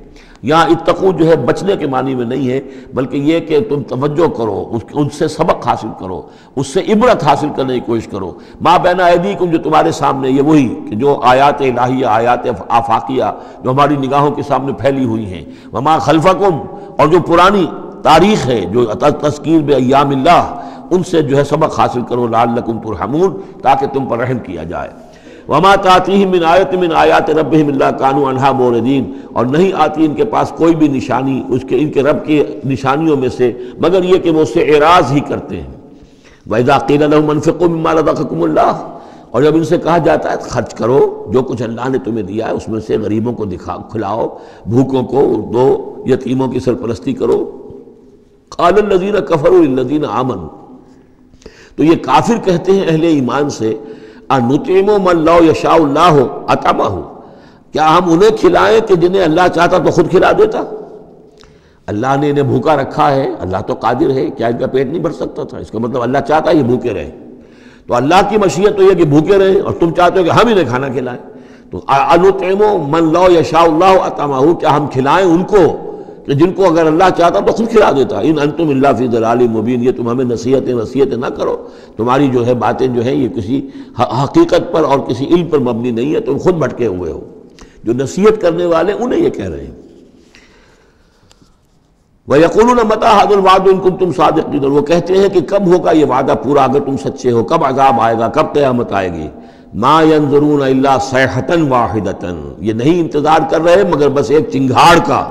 یہاں اتقو جو ہے بچنے کے معنی میں نہیں ہے، بلکہ یہ کہ تم توجہ کرو، ان سے سبق حاصل کرو، اس سے عبرت حاصل کرنے کی کوشش کرو۔ ما بین ایدیکم، جو تمہارے سامنے، یہ وہی کہ جو آیات الہیہ، آیات آفاقیہ جو ہماری نگاہوں کے سامنے پھیلی ہوئی ہیں، وما خلفکم، اور جو پرانی تاریخ ہے، جو تذکیر بایام اللہ، ان سے جو ہے سبق حاصل کرو، لعلکم ترحمون، تاکہ تم پر رحم کیا جائے۔ وما تاتیہم من آیت من آیات ربہم الا کانوا عنہا معرضین، اور نہیں آتی ان کے پاس کوئی بھی نشانی ان کے رب کی نشانیوں میں سے مگر یہ کہ وہ اس سے اعراض ہی کرتے ہیں۔ وَإِذَا قِيلَ لَهُمْ أَنفِقُوا مِمَّا رَزَقَكُمُ اللَّهُ، اور جب ان سے کہا جاتا ہے خرچ کرو جو کچھ اللہ نے تمہیں دیا ہے اس میں سے، غریبوں کو کھلاؤ، بھوکوں کو دو، یتیموں کی سرپرستی کرو۔ قَالَ الَّذِينَ كَفَرُوا لِلَّذِينَ آمَنُوا، تو یہ کافر کہتے ہیں اہل ایمان سے، اَنُطْعِمُ مَن لَّوْ يَشَاءُ اللَّهُ أَطْعَمَهُ، کیا ہم انہیں کھلائیں کہ جنہیں اللہ چاہتا تو خود کھلا دیتا؟ اللہ نے انہیں بھوکا رکھا ہے، اللہ تو قادر ہے، کیا ان کا پیٹ نہیں بھر سکتا تھا؟ اس کا مطلب اللہ چاہتا ہے یہ بھوکے رہیں، تو اللہ کی مشیت تو یہ کہ بھوکے رہیں، اور تم چاہتے ہو کہ ہم انہیں کھانا کھلائیں۔ تو اَنُطْعِمُ مَن لَّوْ يَشَاءُ اللَّهُ أَطْعَمَهُ، کیا ہم کھلائیں ان کو کہ جن کو اگر اللہ چاہتا تو خود کھلا دیتا۔ ان انتم الا فی ضلال مبین، یہ تم ہمیں نصیحتیں نہ کرو، تمہاری جو ہے باتیں جو ہیں یہ کسی حقیقت پر اور کسی علم پر مبنی نہیں ہے، تم خود بھٹکے ہوئے ہو۔ جو نصیحت کرنے والے انہیں یہ کہہ رہے ہیں۔ وَيَقُولُونَ مَتَىٰ هَٰذَا الْوَعْدُ إِن كُنتُمْ صَادِقِينَ، اور وہ کہتے ہیں کہ کب ہوگا یہ وعدہ پورا اگر تم سچے ہو، کب عذاب آئے گا، کب قیامت آئے گی۔ مَا يَنظُرُونَ إِلَّا صَيْحَةً وَاحِدَةً، یہ نہیں انتظار کر رہے مگر بس ایک چنگھاڑ کا،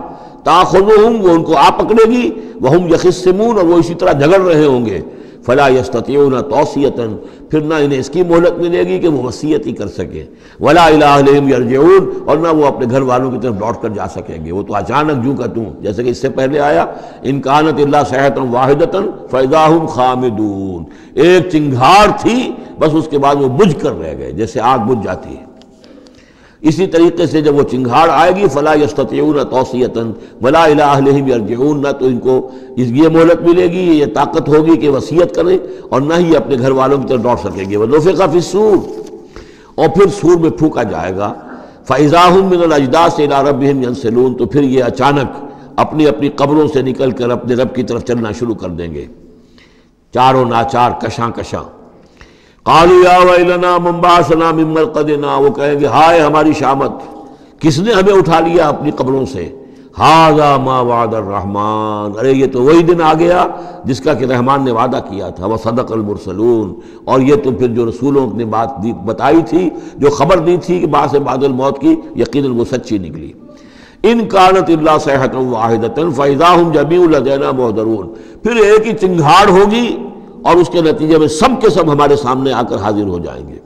تَأْخُذُهُمْ، وہ ان کو آ پکڑے گی، وَهُمْ يَخِصِّمُونَ، اور وہ اسی طرح جھگڑ رہے ہوں گے، فَلَا يَسْتَطِيعُونَ تَوْصِيَةً، پھر نہ انہیں اس کی مہلت ملے گی کہ وہ وصیت ہی کر سکے، وَلَا إِلَىٰ أَهْلِهِمْ يَرْجِعُونَ، اور نہ وہ اپنے گھر والوں کی طرف لوٹ کر جا سکیں گے، وہ تو اچانک جوں کا توں، جیسے کہ اس سے پہلے آیا إِن كَانَتْ إِلَّا صَيْحَةً وَاحِدَةً فَإِذَا هُمْ خَامِدُونَ، ایک چنگھاڑ تھی بس، اس کے بعد وہ بجھ کر رہ گئے جیسے آگ بجھ جاتی ہے۔ اسی طریقے سے جب وہ چنگھاڑ آئے گی، فلا یستطیعون توصیۃ ولا الی اہلہم یرجعون، نہ تو ان کو یہ مہلت ملے گی، یہ طاقت ہوگی کہ وصیت کریں، اور نہ ہی اپنے گھر والوں کی طرف لوٹ سکیں گے۔ ونفخ فی الصور، اور پھر سور میں پھونکا جائے گا، فاذا ہم من الاجداث الی ربہم ینسلون، تو پھر یہ اچانک اپنی اپنی قبروں سے نکل کر اپنے رب کی طرف چلنا شروع کر دیں گے، چاروں ناچار، کشاں کشاں۔ قالوا یا ویلنا من بعثنا من مرقدنا، وہ کہیں گے ہائے ہماری شامت، کس نے ہمیں اٹھا لیا اپنی قبروں سے۔ ھذا ما وعد الرحمن، ارے یہ تو وہی دن آ گیا جس کا کہ رحمان نے وعدہ کیا تھا، وصدق المرسلون، اور یہ تو پھر جو رسولوں نے بات بتائی تھی، جو خبر دی تھی کہ بعث بعد الموت کی، یقیناً وہ سچی نکلی۔ ان کانت الا صیحۃ واحدۃ فاذا هم جميع لدینا محضرون، پھر ایک ہی چنگھاڑ ہوگی اور اس کے نتیجے میں سب کے سب ہمارے سامنے آ کر حاضر ہو جائیں گے۔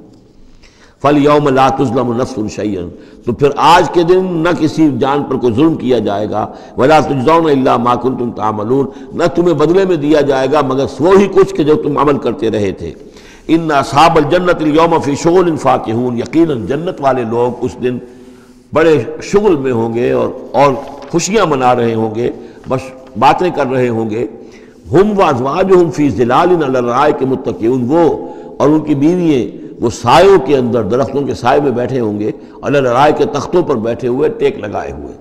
فَالْيَوْمَ لَا تُظْلَمُ نَفْسٌ شَيْئًا، تو پھر آج کے دن نہ کسی جان پر کوئی ظلم کیا جائے گا، وَلَا تُجْزَوْنَ إِلَّا مَا كُنتُمْ تَعْمَلُونَ، نہ تمہیں بدلے میں دیا جائے گا مگر وہی کچھ کہ جو تم عمل کرتے رہے تھے۔ إِنَّ أَصْحَابَ الْجَنَّةِ الْيَوْمَ فِي شُغُلٍ فَاكِهُونَ، یقیناً جنت والے لوگ اس دن بڑے شغل میں ہوں گے اور خوشیاں منا رہے ہوں گے، بس باتیں کر رہے ہوں گے۔ ہم وازواجہم فی ظلال علی الارائک متکئون، وہ اور ان کی بیوییں وہ سایوں کے اندر، درختوں کے سائے میں بیٹھے ہوں گے، علی الارائک کے تختوں پر بیٹھے ہوئے، ٹیک لگائے ہوئے۔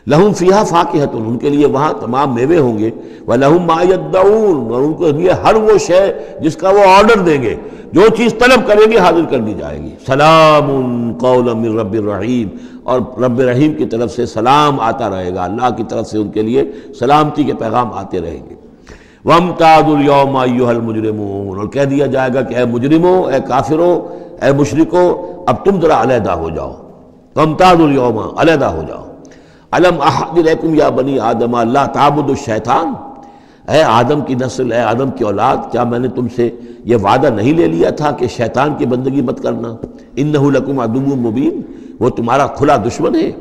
لہم فیہا فاکہۃ، ان کے لیے وہاں تمام میوے ہوں گے، ولہم ما یدعون، اور ان کے لیے ہر وہ شے جس کا وہ آرڈر دیں گے، جو چیز طلب کریں گے حاضر کر دی جائے گی۔ سلام قولا من رب الرحیم، اور رب رحیم کی طرف سے سلام آتا رہے گا، اللہ کی طرف سے ان کے لیے سلامتی کے پیغام آتے رہیں گے۔ وَامْتَازُوا الْيَوْمَ أَيُّهَا الْمُجْرِمُونَ، اور کہہ دیا جائے گا کہ اے مجرموں، اے کافروں، اے مشرکوں، اب تم ذرا علیحدہ ہو جاؤ۔ وَامْتَازُوا الْيَوْمَ، علیحدہ ہو جاؤ۔ أَلَمْ أَعْهَدْ إِلَيْكُمْ يَا بَنِي آدَمَ أَلَّا تَعْبُدُوا الشَّيْطَانَ، اے آدم کی نسل، اے آدم کی اولاد، کیا میں نے تم سے یہ وعدہ نہیں لے لیا تھا کہ شیطان کی بندگی مت کرنا؟ إِنَّهُ لَكُمْ عَدُوٌّ مُّبِينٌ، وہ تمہارا کھلا دشمن ہے۔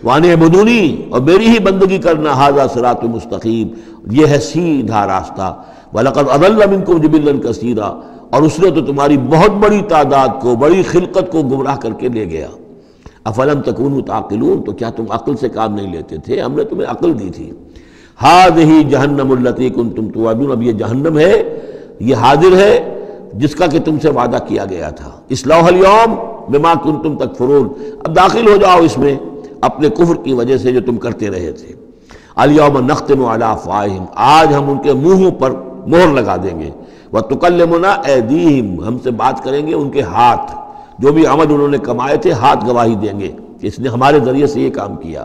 وَأَنِ اعْبُدُونِي، اور میری ہی بندگی کرنا، ھذا صراط مستقیم، یہ ہے سیدھا راستہ۔ وَلَقَدْ أَضَلَّ مِنكُمْ جِبِلًّا كَثِيرًا، اور اس نے تو تمہاری بہت بڑی تعداد کو، بڑی خلقت کو گمراہ کر کے لے گیا۔ أَفَلَمْ تَكُونُوا تَعْقِلُونَ، تو کیا تم عقل سے کام نہیں لیتے تھے؟ ہم نے تمہیں عقل دی تھی۔ هَذِهِ جَهَنَّمُ الَّتِي كُنتُمْ تُوعَدُونَ، اب یہ جہنم ہے، یہ حاضر ہے جس کا کہ تم سے وعدہ کیا گیا تھا۔ اصلوها اليوم بما كنتم تکفرون، اب داخل ہو جاؤ اس میں اپنے کفر کی وجہ سے جو تم کرتے رہے تھے۔ الیوم نختم علی افواہہم، آج ہم ان کے منہوں پر مہر لگا دیں گے، وتکلمنا ایدیہم، ہم سے بات کریں گے ان کے ہاتھ، جو بھی عمل انہوں نے کمائے تھے ہاتھ گواہی دیں گے کہ اس نے ہمارے ذریعے سے یہ کام کیا۔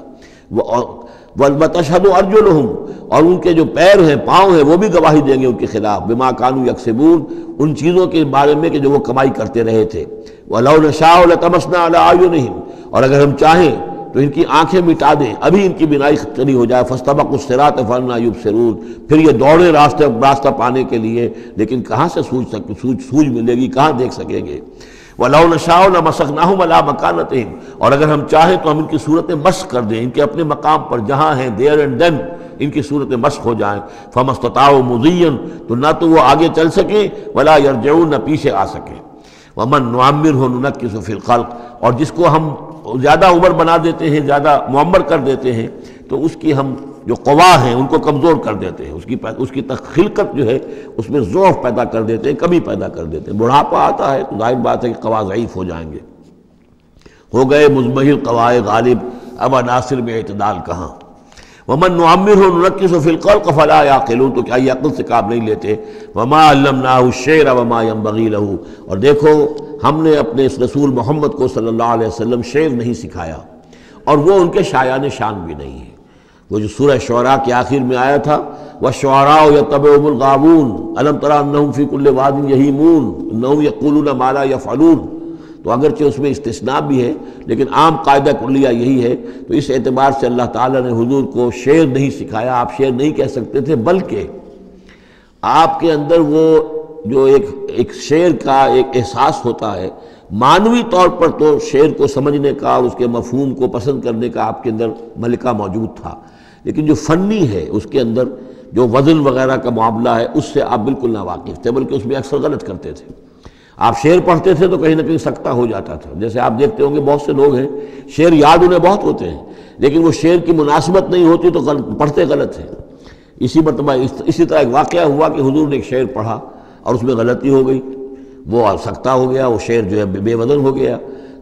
وَتَشْهَدُ أَرْجُلُهُمْ، اور ان کے جو پیر ہیں، پاؤں ہیں، وہ بھی گواہی دیں گے ان کے خلاف، بما كانوا يكسبون، ان چیزوں کے بارے میں کہ جو وہ کمائی کرتے رہے تھے۔ وَلَوْ نَشَاءُ لَطَمَسْنَا عَلَىٰ أَعْيُنِهِمْ، اور اگر ہم چاہیں تو ان کی آنکھیں مٹا دیں، ابھی ان کی بینائی چلی ہو جائے، فَاسْتَبَقُوا الصِّرَاطَ فَأَنَّىٰ يُبْصِرُونَ، پھر یہ دوڑے راستہ پانے کے لیے، لیکن کہاں سے سوجھ ملے گی، کہاں دیکھ سکیں گے۔ وَلَوْ نَشَاءُ لَمَسَخْنَاهُمْ عَلَىٰ مَكَانَتِهِمْ، اور اگر ہم چاہیں تو ہم ان کی صورتیں مسخ کر دیں، ان کے اپنے مقام پر جہاں ہیں دیر اینڈ دین ان کی صورتیں مسخ ہو جائیں۔ فَمَا اسْتَطَاعُوا مُضِيًّا، تو نہ تو وہ آگے چل سکیں، وَلَا يَرْجِعُونَ، نہ پیچھے آ سکیں۔ وَمَن نُعَمِّرْهُ نُنَكِّسُ فِي الْخَلْقِ، اور جس کو ہم زیادہ عمر بنا دیتے ہیں، زیادہ معمر کر دیتے ہیں، تو اس کی ہم جو قوا ہیں ان کو کمزور کر دیتے ہیں، اس کی خلقت جو ہے اس میں ضعف پیدا کر دیتے ہیں، کمی پیدا کر دیتے ہیں۔ بڑھاپا آتا ہے تو ظاہر بات ہے کہ قوا ضعیف ہو جائیں گے، ہو گئے مزمحل قوائے غالب، اب عناصر میں اعتدال کہاں۔ وَمَن نُعَمِّرْهُ نُنَكِّسُ فِي الْخَلْقِ فَلَا يَعْقِلُونَ، تو کیا یہ عقل سے کام نہیں لیتے۔ وَمَا عَلَّمْنَاهُ الشِّعْرَ وَمَا يَنبَغِي لَهُ، اور دیکھو ہم نے اپنے اس رسول محمد کو صلی اللہ علیہ وسلم شعر نہیں سکھایا، اور وہ ان کے شایان شان بھی نہیں ہے۔ وہ جو سورہ شعراء کے آخر میں آیا تھا، وَالشُّعَرَاءُ يَتَّبِعُهُمُ الْغَاوُونَ أَلَمْ تَرَ أَنَّهُمْ فِي كُلِّ وَادٍ يَهِيمُونَ إِنَّهُمْ يَقُولُونَ مَا لَا يَفْعَلُونَ، تو اگرچہ اس میں استثناء بھی ہے لیکن عام قاعدہ کلیہ یہی ہے۔ تو اس اعتبار سے اللہ تعالیٰ نے حضور کو شعر نہیں سکھایا، آپ شعر نہیں کہہ سکتے تھے، بلکہ آپ کے اندر وہ جو ایک شعر کا ایک احساس ہوتا ہے، معنوی طور پر تو شعر کو سمجھنے کا اور اس کے مفہوم کو پسند کرنے کا آپ کے اندر ملکہ موجود تھا، لیکن جو فنی ہے اس کے اندر جو وزن وغیرہ کا معاملہ ہے اس سے آپ بالکل ناواقف تھے، بلکہ اس میں اکثر غلط کرتے تھے۔ آپ شعر پڑھتے تھے تو کہیں نہ کہیں سکتہ ہو جاتا تھا، جیسے آپ دیکھتے ہوں گے بہت سے لوگ ہیں شعر یاد انہیں بہت ہوتے ہیں لیکن وہ شعر کی مناسبت نہیں ہوتی تو پڑھتے غلط ہیں۔ اسی مرتبہ اسی طرح ایک واقعہ ہوا کہ حضور نے ایک شعر پڑھا اور اس میں غلطی ہو گئی، وہ سکتہ ہو گیا، وہ شعر جو ہے بے وزن ہو گیا۔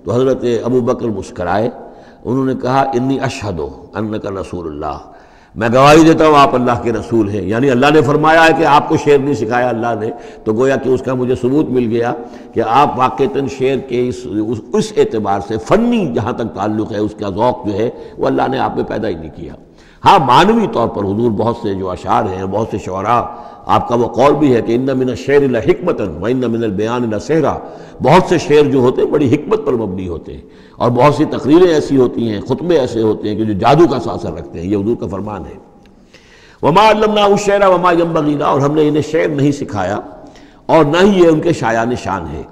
تو حضرت ابو بکر مسکرائے، انہوں نے کہا انی اشہد انک رسول اللہ، میں گواہی دیتا ہوں آپ اللہ کے رسول ہیں، یعنی اللہ نے فرمایا ہے کہ آپ کو شعر نہیں سکھایا اللہ نے، تو گویا کہ اس کا مجھے ثبوت مل گیا کہ آپ واقعتاً شعر کے اس اعتبار سے فنی جہاں تک تعلق ہے اس کا ذوق جو ہے وہ اللہ نے آپ میں پیدا ہی نہیں کیا۔ ہاں معنوی طور پر حضور بہت سے جو اشعار ہیں، بہت سے شعراء، آپ کا وہ قول بھی ہے کہ ان من الشعر لحکمۃ وان من البیان لسحرا، بہت سے شعر جو ہوتے ہیں بڑی حکمت پر مبنی ہوتے ہیں، اور بہت سی تقریریں ایسی ہوتی ہیں، خطبے ایسے ہوتے ہیں کہ جو جادو کا سا اثر رکھتے ہیں، یہ حضور کا فرمان ہے۔ وما علمناه الشعر وما ينبغي له، اور ہم نے انہیں شعر نہیں سکھایا اور نہ ہی یہ ان کے شایان شان ہے۔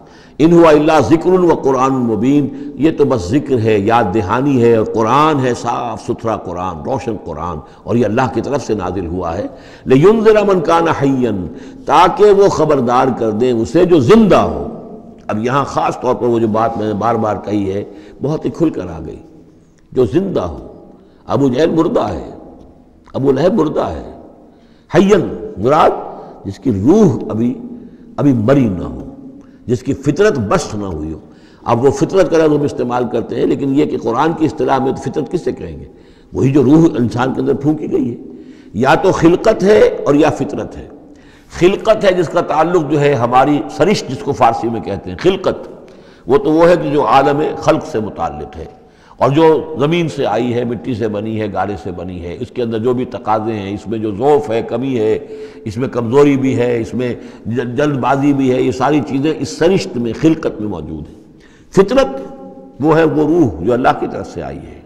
ان هو الا ذکر و قرآن مبین، یہ تو بس ذکر ہے، یاد دہانی ہے، اور قرآن ہے، صاف ستھرا قرآن، روشن قرآن، اور یہ اللہ کی طرف سے نازل ہوا ہے۔ لینذر من کان حیا، تاکہ وہ خبردار کر دیں اسے جو زندہ ہو۔ اب یہاں خاص طور پر وہ جو بات میں نے بار بار کہی ہے بہت ہی کھل کر آ گئی، جو زندہ ہو۔ ابو جہل مردہ ہے، ابو لہب مردہ ہے، حیاً مراد جس کی روح ابھی مری نہ ہو، جس کی فطرت بست نہ ہوئی ہو۔ اب وہ فطرت کا لفظ ہم استعمال کرتے ہیں، لیکن یہ کہ قرآن کی اصطلاح میں تو فطرت کس سے کہیں گے؟ وہی جو روح انسان کے اندر پھونکی گئی ہے، یا تو خلقت ہے اور یا فطرت ہے۔ خلقت ہے جس کا تعلق جو ہے ہماری سرشت جس کو فارسی میں کہتے ہیں خلقت، وہ ہے کہ جو عالم خلق سے متعلق ہے، اور جو زمین سے آئی ہے، مٹی سے بنی ہے، گارے سے بنی ہے، اس کے اندر جو بھی تقاضے ہیں، اس میں جو ضعف ہے، کمی ہے، اس میں کمزوری بھی ہے، اس میں جلد بازی بھی ہے، یہ ساری چیزیں اس سرشت میں خلقت میں موجود ہیں۔ فطرت وہ ہے وہ روح جو اللہ کی طرف سے آئی ہے،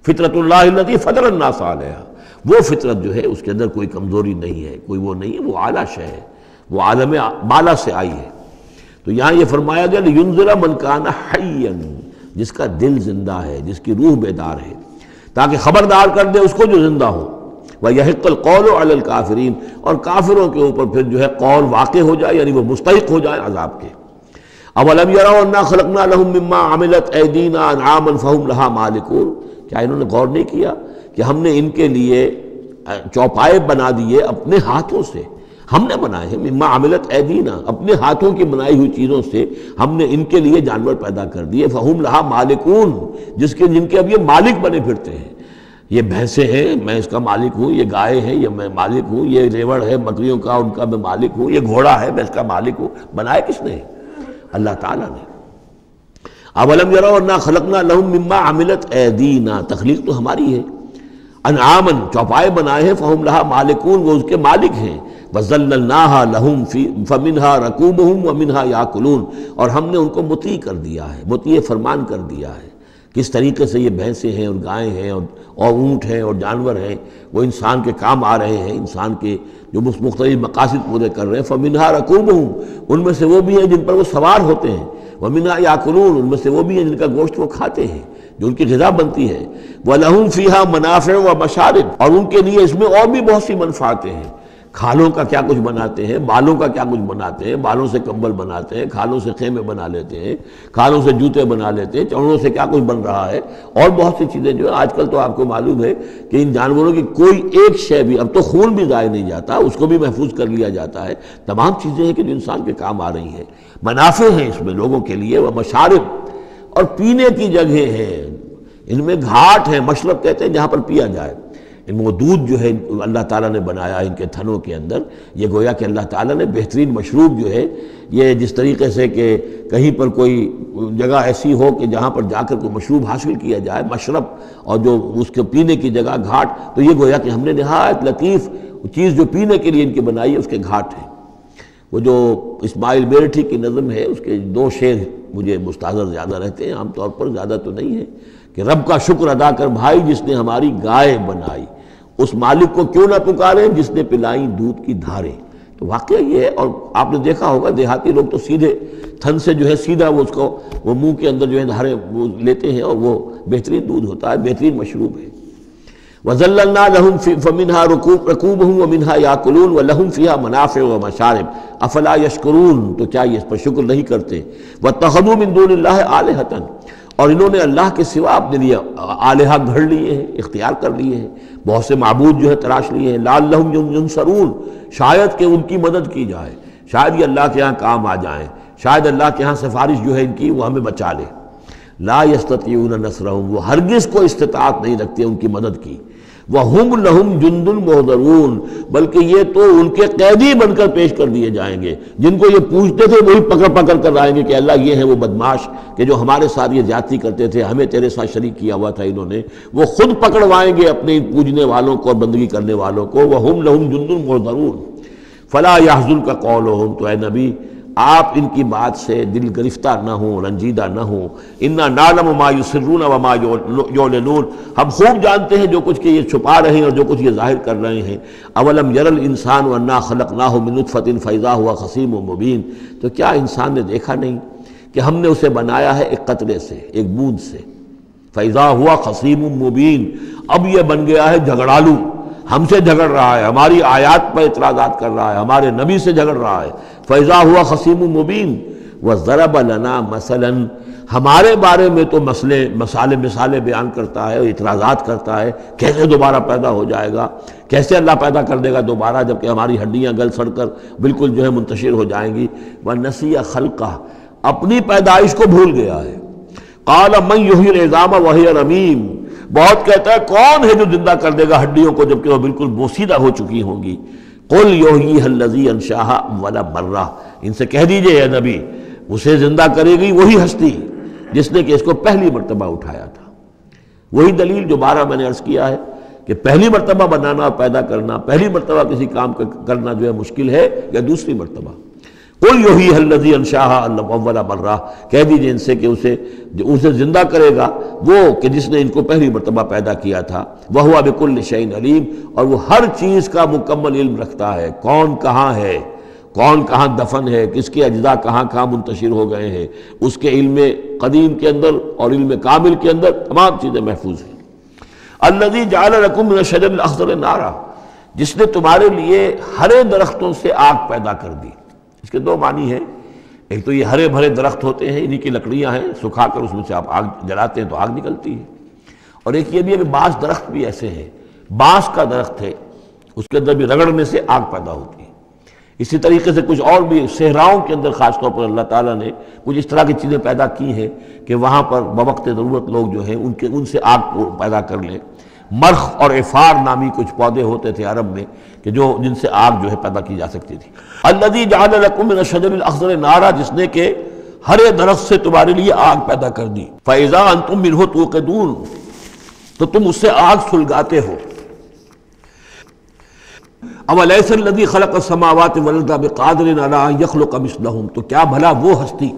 فطرت اللہ التی فطر الناس علیہا، وہ فطرت جو ہے اس کے اندر کوئی کمزوری نہیں ہے، کوئی وہ نہیں ہے، وہ اعلیٰ شے ہے، وہ عالم بالا سے آئی ہے۔ تو یہاں یہ فرمایا گیا لینذر من کان حیا، جس کا دل زندہ ہے، جس کی روح بیدار ہے، تاکہ خبردار کر دے اس کو جو زندہ ہو۔ وَيَحِقَّ الْقَوْلُ عَلَى الْكَافِرِينَ، اور کافروں کے اوپر پھر جو ہے قول واقع ہو جائے، یعنی وہ مستحق ہو جائے عذاب کے۔ أَوَلَمْ يَرَوْا أَنَّا خَلَقْنَا لَهُم مِّمَّا عَمِلَتْ أَيْدِينَا أَنْعَامًا فَهُمْ لَهَا مَالِكُونَ، کیا انہوں نے غور نہیں کیا کہ ہم نے ان کے لیے چوپائے بنا دیے اپنے ہاتھوں سے، ہم نے بنائے ہیں، مما عملت ایدینا، اپنے ہاتھوں کی بنائی ہوئی چیزوں سے ہم نے ان کے لیے جانور پیدا کر دیے، فہم لہا مالکون، جن کے اب یہ مالک بنے پھرتے ہیں۔ یہ بھینسیں ہیں، میں اس کا مالک ہوں، یہ گائے ہیں، یہ میں مالک ہوں، یہ ریوڑ ہے بکریوں کا، ان کا میں مالک ہوں، یہ گھوڑا ہے، میں اس کا مالک ہوں۔ بنائے کس نے؟ اللہ تعالیٰ نے۔ اولم یروا انا خلقنا لهم مما عملت ایدینا، تخلیق تو ہماری ہے۔ انعامن، چوپائے بنائے ہیں، فہم لہا مالکون، وہ اس کے مالک ہیں۔ وَذَلَّلْنَاهَا لَهُمْ فَمِنْهَا رَكُوبُهُمْ وَمِنْهَا يَأْكُلُونَ، اور ہم نے ان کو مطیع کر دیا ہے، مطیع فرمان کر دیا ہے۔ کس طریقے سے یہ بھینسیں ہیں اور گائیں ہیں اور اونٹ ہیں اور جانور ہیں، وہ انسان کے کام آ رہے ہیں، انسان کے جو مختلف مقاصد پورے کر رہے ہیں۔ فَمِنْهَا رَكُوبُهُمْ، ان میں سے وہ بھی ہیں جن پر وہ سوار ہوتے ہیں، وَمِنْهَا يَأْكُلُونَ، ان میں سے وہ بھی ہیں جن کا گوشت وہ کھاتے ہیں، جو ان کی غذا بنتی ہے۔ وَلَهُمْ فِيهَا مَنَافِعُ وَمَشَارِبُ، اور ان کے لیے اس میں اور بھی بہت سی منفعتیں ہیں۔ کھالوں کا کیا کچھ بناتے ہیں، بالوں کا کیا کچھ بناتے ہیں، بالوں سے کمبل بناتے ہیں، کھالوں سے خیمے بنا لیتے ہیں، کھالوں سے جوتے بنا لیتے ہیں، چمڑوں سے کیا کچھ بن رہا ہے، اور بہت سی چیزیں جو آج کل تو آپ کو معلوم ہے کہ ان جانوروں کی کوئی ایک شے بھی، اب تو خون بھی ضائع نہیں جاتا، اس کو بھی محفوظ کر لیا جاتا ہے۔ تمام چیزیں ہیں کہ جو انسان کے کام آ رہی ہیں، منافع ہیں اس میں لوگوں کے لیے، وہ مشارب، اور پینے کی جگہیں ہیں، ان میں گھاٹ ہیں، مشرب کہتے ہیں جہاں پر پیا جائے۔ ان وہ دودھ جو ہے اللہ تعالیٰ نے بنایا ان کے تھنوں کے اندر، یہ گویا کہ اللہ تعالیٰ نے بہترین مشروب جو ہے، یہ جس طریقے سے کہ کہیں پر کوئی جگہ ایسی ہو کہ جہاں پر جا کر کوئی مشروب حاصل کیا جائے، مشرب، اور جو اس کے پینے کی جگہ گھاٹ، تو یہ گویا کہ ہم نے نہایت لطیف چیز جو پینے کے لیے ان کی بنائی ہے، اس کے گھاٹ ہیں۔ وہ جو اسماعیل میرٹھی کی نظم ہے، اس کے 2 شعر مجھے مستحضر زیادہ رہتے ہیں، عام طور پر زیادہ تو نہیں ہے، کہ رب کا شکر ادا کر بھائی جس نے ہماری گائے بنائی، اس مالک کو کیوں نہ پکاریں جس نے پلائیں دودھ کی دھاریں۔ تو واقعہ یہ ہے، اور آپ نے دیکھا ہوگا دیہاتی لوگ تو سیدھے تھن سے جو ہے سیدھا وہ منہ کے اندر جو ہے دھاریں وہ لیتے ہیں، اور وہ بہترین دودھ ہوتا ہے، بہترین مشروب ہے۔ وَذَلَّلْنَا لَهُمْ فَمِنْهَا رَكُوبُهُمْ وَمِنْهَا يَأْكُلُونَ وَلَهُمْ فِيهَا مَنَافِعُ وَمَشَارِبُ أَفَلَا يَشْكُرُونَ، تو کیا یہ اس پر شکر نہیں کرتے؟ وَاتَّخَذُوا مِن دُونِ اللَّهِ آلِهَةً، اور انہوں نے اللہ کے سوا اپنے لیے آلہہ گھڑ لیے ہیں، اختیار کر لیے ہیں، بہت سے معبود جو ہے تراش لیے ہیں، لَعَلَّهُمْ يُنصَرُونَ، شاید کہ ان کی مدد کی جائے، شاید یہ اللہ کے ہاں کام آ جائیں، شاید اللہ کے ہاں سفارش جو ہے ان کی وہ ہمیں بچا لے۔ لا يستطيعون نصرهم، وہ ہرگز کو استطاعت نہیں رکھتے ان کی مدد کی۔ وَهُمْ لَهُمْ جُنْدٌ مُحْضَرُونَ، بلکہ یہ تو ان کے قیدی بن کر پیش کر دیے جائیں گے، جن کو یہ پوچھتے تھے وہی پکڑ پکڑ کر لائیں گے کہ اللہ یہ ہیں وہ بدماش کہ جو ہمارے ساتھ یہ زیادتی کرتے تھے، ہمیں تیرے ساتھ شریک کیا ہوا تھا انہوں نے، وہ خود پکڑوائیں گے اپنے پوجنے والوں کو اور بندگی کرنے والوں کو۔ وَهُمْ لَهُمْ جُنْدٌ مُحْضَرُونَ فَلَا يَحْزُنْكَ قَوْلُهُمْ، تو اے نبی آپ ان کی بات سے دل گرفتار نہ ہوں، رنجیدہ نہ ہوں۔ اِنَّا نَعْلَمُ مَا يُسِرُّونَ وَمَا يُعْلِنُونَ، ہم خوب جانتے ہیں جو کچھ کہ یہ چھپا رہے ہیں اور جو کچھ یہ ظاہر کر رہے ہیں۔ اَوَلَمْ يَرَ الْإِنسَانُ أَنَّا خَلَقْنَاهُ مِن نُطْفَةٍ فَإِذَا هُوَ خَصِيمٌ مُبِينٌ، تو کیا انسان نے دیکھا نہیں کہ ہم نے اسے بنایا ہے ایک قطرے سے، ایک بوند سے۔ فَإِذَا هُوَ خَصِيمٌ مُبِينٌ، اب یہ بن گیا ہے جھگڑالو، ہم سے جھگڑ رہا ہے، ہماری آیات پر اعتراضات کر رہا ہے، ہمارے نبی سے جھگڑ رہا ہے۔ فَإِذَا هُوَ خَصِيمٌ مُبِينٌ وَضَرَبَ لَنَا مَثَلًا، ہمارے بارے میں تو مثالیں بیان کرتا ہے، اعتراضات کرتا ہے، کیسے دوبارہ پیدا ہو جائے گا، کیسے اللہ پیدا کر دے گا دوبارہ جبکہ ہماری ہڈیاں گل سڑ کر بالکل جو ہے منتشر ہو جائیں گی۔ وَنَسِيَ خَلْقَهُ، اپنی پیدائش کو بھول گیا ہے۔ قَالَ مَن يُحْيِي الْعِظَامَ وَهِيَ رَمِيمٌ، بہت کہتا ہے کون ہے جو زندہ کر دے گا ہڈیوں کو جبکہ وہ بالکل بوسیدہ ہو چکی ہوں گی۔ قُلْ يُحْيِيهَا الَّذِي أَنشَأَهَا أَوَّلَ مَرَّةٍ، ان سے کہہ دیجئے اے نبی اسے زندہ کرے گی وہی ہستی جس نے کہ اس کو پہلی مرتبہ اٹھایا تھا۔ وہی دلیل جو بارہ میں نے عرض کیا ہے کہ پہلی مرتبہ بنانا اور پیدا کرنا، پہلی مرتبہ کسی کام کرنا جو ہے مشکل ہے، یا دوسری مرتبہ۔ قُلْ يُحْيِيهَا الَّذِي أَنشَأَهَا أَوَّلَ مَرَّةٍ، کہہ دیجئے ان سے کہ اسے زندہ کرے گا وہ کہ جس نے ان کو پہلی مرتبہ پیدا کیا تھا۔ وَهُوَ بِكُلِّ شَيْءٍ عَلِيمٌ، اور وہ ہر چیز کا مکمل علم رکھتا ہے، کون کہاں ہے، کون کہاں دفن ہے، کس کے اجزاء کہاں کہاں منتشر ہو گئے ہیں، اس کے علم قدیم کے اندر اور علم کامل کے اندر تمام چیزیں محفوظ ہیں۔ الَّذِي جَعَلَ لَكُم مِّنَ الشَّجَرِ الْأَخْضَرِ نَارًا، جس نے تمہارے لیے ہرے درختوں سے آگ پیدا کر دی۔ اس کے 2 معنی ہیں، ایک تو یہ ہرے بھرے درخت ہوتے ہیں، انہی کی لکڑیاں ہیں، سکھا کر اس میں سے آپ آگ جلاتے ہیں تو آگ نکلتی ہے، اور ایک یہ بھی ہے کہ بعض درخت بھی ایسے ہیں، بانس کا درخت ہے، اس کے اندر بھی رگڑنے سے آگ پیدا ہوتی ہے۔ اسی طریقے سے کچھ اور بھی صحراؤں کے اندر خاص طور پر اللہ تعالیٰ نے کچھ اس طرح کی چیزیں پیدا کی ہیں کہ وہاں پر بوقت ضرورت لوگ جو ہیں ان سے آگ کو پیدا کر لیں۔ مرخ اور عفار نامی کچھ پودے ہوتے تھے عرب میں کہ جن سے آگ جو ہے پیدا کی جا سکتی تھی۔ الذی جعل لکم من الشجر الاخضر نارا، جس نے کہ ہرے درخت سے تمہارے لیے آگ پیدا کر دی۔ فاذا انتم منہ توقدون، تو تم اس سے آگ سلگاتے ہو۔ اولیس الذی خلق السماوات والارض بقادر علی ان یخلق مثلہم، تو کیا بھلا وہ ہستی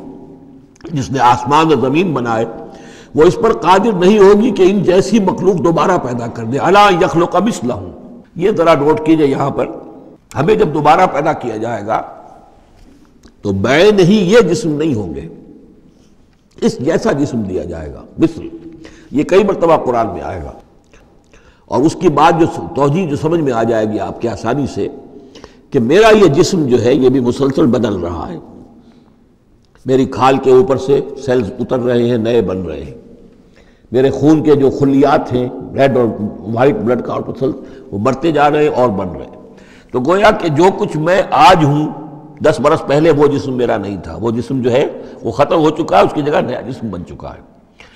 جس نے آسمان اور زمین بنائے وہ اس پر قادر نہیں ہوگی کہ ان جیسی مخلوق دوبارہ پیدا کر دے۔ علی ان یخلق مثلہم، یہ ذرا نوٹ کیجئے یہاں پر، ہمیں جب دوبارہ پیدا کیا جائے گا تو بین ہی یہ جسم نہیں ہوں گے، اس جیسا جسم دیا جائے گا۔ مثل یہ کئی مرتبہ قرآن میں آئے گا، اور اس کی بات جو توجیہ جو سمجھ میں آ جائے گی آپ کے آسانی سے کہ میرا یہ جسم جو ہے یہ بھی مسلسل بدل رہا ہے، میری کھال کے اوپر سے سیلز اتر رہے ہیں، نئے بن رہے ہیں، میرے خون کے جو خلیات ہیں ریڈ اور وائٹ بلڈ کارپسل وہ مرتے جا رہے ہیں اور بن رہے ہیں۔ تو گویا کہ جو کچھ میں آج ہوں 10 برس پہلے وہ جسم میرا نہیں تھا، وہ جسم جو ہے وہ ختم ہو چکا ہے، اس کی جگہ نیا جسم بن چکا ہے۔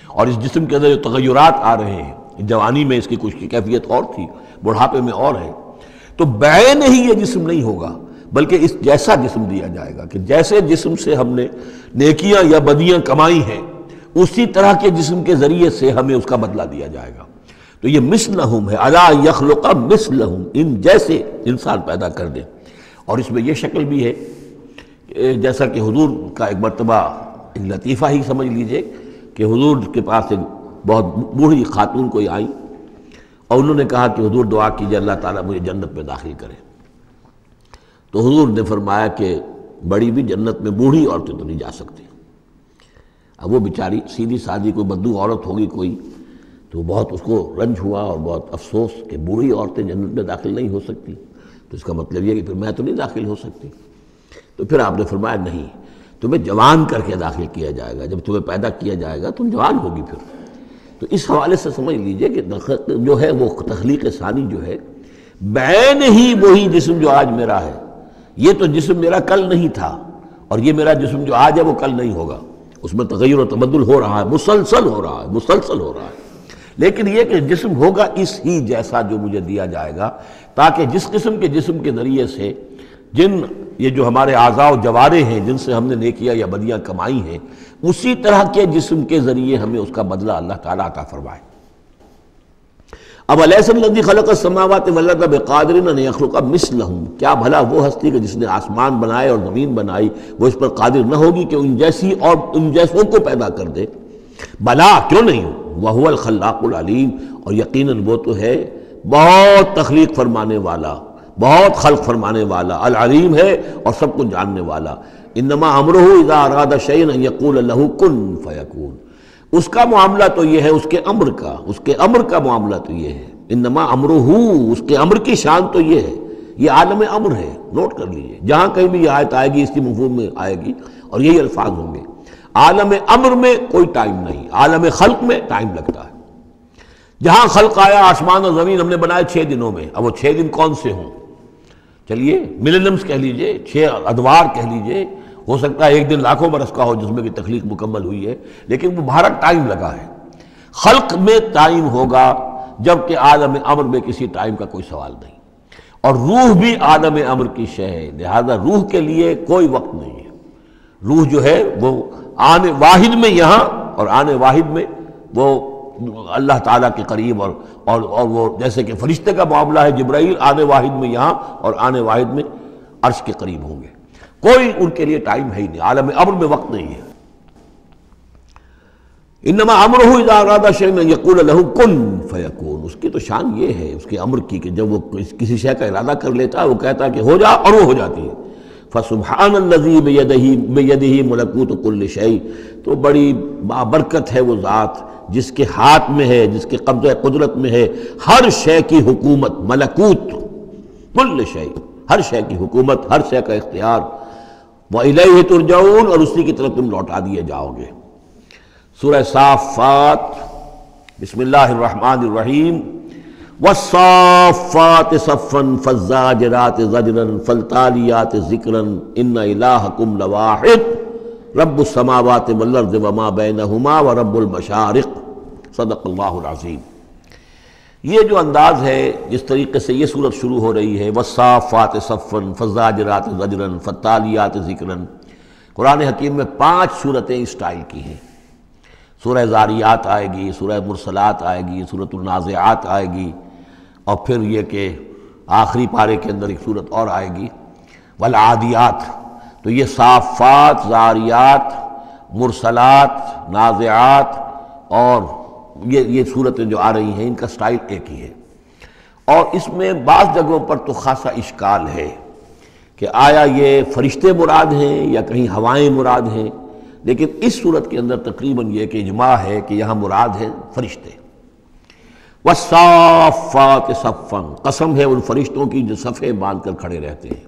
اور اس جسم کے اندر جو تغیرات آ رہے ہیں، جوانی میں اس کی کچھ کی کیفیت اور تھی، بڑھاپے میں اور ہے، تو بعین ہی یہ جسم نہیں ہوگا بلکہ اس جیسا جسم دیا جائے گا کہ جیسے جسم سے ہم نے نیکیاں یا بدیاں کمائی ہیں اسی طرح کے جسم کے ذریعے سے ہمیں اس کا بدلہ دیا جائے گا۔ تو یہ مثلہم ہے، الی یخلق مثلہم، ان جیسے انسان پیدا کر دے۔ اور اس میں یہ شکل بھی ہے جیسا کہ حضور کا ایک مرتبہ ایک لطیفہ ہی سمجھ لیجئے کہ حضور کے پاس ایک بہت بوڑھی خاتون کوئی آئی اور انہوں نے کہا کہ حضور دعا کیجئے اللہ تعالیٰ مجھے جنت میں داخل کرے۔ تو حضور نے فرمایا کہ بڑی بھی جنت میں بوڑھی عورتیں تو نہیں جا سکتی۔ اب وہ بیچاری سیدھی سادھی کوئی بدو عورت ہوگی کوئی، تو بہت اس کو رنج ہوا اور بہت افسوس کہ بوڑھی عورتیں جنت میں داخل نہیں ہو سکتی، تو اس کا مطلب یہ کہ پھر میں تو نہیں داخل ہو سکتی۔ تو پھر آپ نے فرمایا نہیں، تمہیں جوان کر کے داخل کیا جائے گا، جب تمہیں پیدا کیا جائے گا تم جوان ہوگی پھر۔ تو اس حوالے سے سمجھ لیجئے کہ جو ہے وہ تخلیق ثانی جو ہے بعین ہی وہی جسم جو آج میرا ہے، یہ تو جسم میرا کل نہیں تھا، اور یہ میرا جسم جو آج ہے وہ کل نہیں ہوگا، اس میں تغیر و تبدل ہو رہا ہے، مسلسل ہو رہا ہے، مسلسل ہو رہا ہے۔ لیکن یہ کہ جسم ہوگا اس ہی جیسا جو مجھے دیا جائے گا، تاکہ جس قسم کے جسم کے ذریعے سے یہ جو ہمارے اعضاء و جوارح ہیں جن سے ہم نے نیکیاں یا بدیاں کمائی ہیں، اسی طرح کے جسم کے ذریعے ہمیں اس کا بدلہ اللہ تعالیٰ عطا فرمائے۔ اب الیس الذی خلق السماوات والارض بقادر ان یخلق مثلہم، کیا بھلا وہ ہستی کہ جس نے آسمان بنائے اور زمین بنائی وہ اس پر قادر نہ ہوگی کہ ان جیسی اور ان جیسوں کو پیدا کر دے؟ بلا، کیوں نہیں ہو، وہو الخلاق العلیم، اور یقیناً وہ تو ہے بہت تخلیق فرمانے والا، بہت خلق فرمانے والا، العلیم ہے اور سب کو جاننے والا۔ انما امرہ اذا اراد شیئا ان یقول لہ کن فیکون، اس کا معاملہ تو یہ ہے، اس کے امر کا معاملہ تو یہ ہے۔ انما امرہ، اس کے امر کی شان تو یہ ہے، یہ عالم امر ہے، نوٹ کر لیجئے، جہاں کہیں بھی یہ آیت آئے گی اس کی مفہوم میں آئے گی اور یہی الفاظ ہوں گے۔ عالم امر میں کوئی ٹائم نہیں، عالم خلق میں ٹائم لگتا ہے۔ جہاں خلق آیا آسمان اور زمین ہم نے بنائے 6 دنوں میں، اب وہ 6 دن کون سے ہوں؟ چلیے ملینمز کہہ لیجئے، 6 ادوار کہہ لیجئے، ہو سکتا ہے ایک دن لاکھوں برس کا ہو جس میں کہ تخلیق مکمل ہوئی ہے، لیکن وہ بھارت ٹائم لگا ہے۔ خلق میں ٹائم ہوگا جبکہ عالم امر میں کسی ٹائم کا کوئی سوال نہیں، اور روح بھی عالم امر کی شے ہے، لہذا روح کے لیے کوئی وقت نہیں ہے۔ روح جو ہے وہ آنے واحد میں یہاں اور آنے واحد میں وہ اللہ تعالیٰ کے قریب، اور وہ جیسے کہ فرشتے کا معاملہ ہے، جبرائیل آنے واحد میں یہاں اور آنے واحد میں عرش کے قریب ہوں گے، کوئی ان کے لیے ٹائم ہے ہی نہیں، عالم امر میں وقت نہیں ہے۔ انما امرہ اذا اراد شیئا ان یقول لہ کن فیکون، اس کی تو شان یہ ہے اس کے امر کی کہ جب وہ کسی شے کا ارادہ کر لیتا ہے وہ کہتا ہے کہ ہو جا، اور وہ ہو جاتی ہے۔ فسبحان الذی بیدہ ملکوت کل شیء، تو بڑی بابرکت ہے وہ ذات جس کے ہاتھ میں ہے، جس کے قبضہ قدرت میں ہے ہر شے کی حکومت، ملکوت کل شیء، ہر شے کی حکومت، ہر شے کا اختیار۔ وَإِلَيْهِ تُرْجَعُونَ، اور اسی کی طرف تم لوٹا دیے جاؤ گے۔ سورہ صافات، بسم اللہ الرحمن الرحیم۔ والصافات صفا فالزاجرات زجرا فالتالیات ذکرا ان الہکم لواحد رب السماوات والارض وما بینہما ورب المشارق صدق اللہ العظیم۔ یہ جو انداز ہے جس طریقے سے یہ صورت شروع ہو رہی ہے والصافات صفا فالزاجرات زجرا فالتالیات ذکرا، قرآن حکیم میں 5 صورتیں اس سٹائل کی ہیں۔ سورہ زاریات آئے گی، سورہ مرسلات آئے گی، سورۃ النازعات آئے گی، اور پھر یہ کہ آخری پارے کے اندر ایک صورت اور آئے گی والعادیات۔ تو یہ صافات، زاریات، مرسلات، نازعات اور یہ صورتیں جو آ رہی ہیں ان کا سٹائل ایک ہی ہے، اور اس میں بعض جگہوں پر تو خاصا اشکال ہے کہ آیا یہ فرشتے مراد ہیں یا کہیں ہوائیں مراد ہیں، لیکن اس صورت کے اندر تقریباً یہ کہ اجماع ہے کہ یہاں مراد ہے فرشتے۔ والصافات صفا، قسم ہے ان فرشتوں کی جو صفیں باندھ کر کھڑے رہتے ہیں۔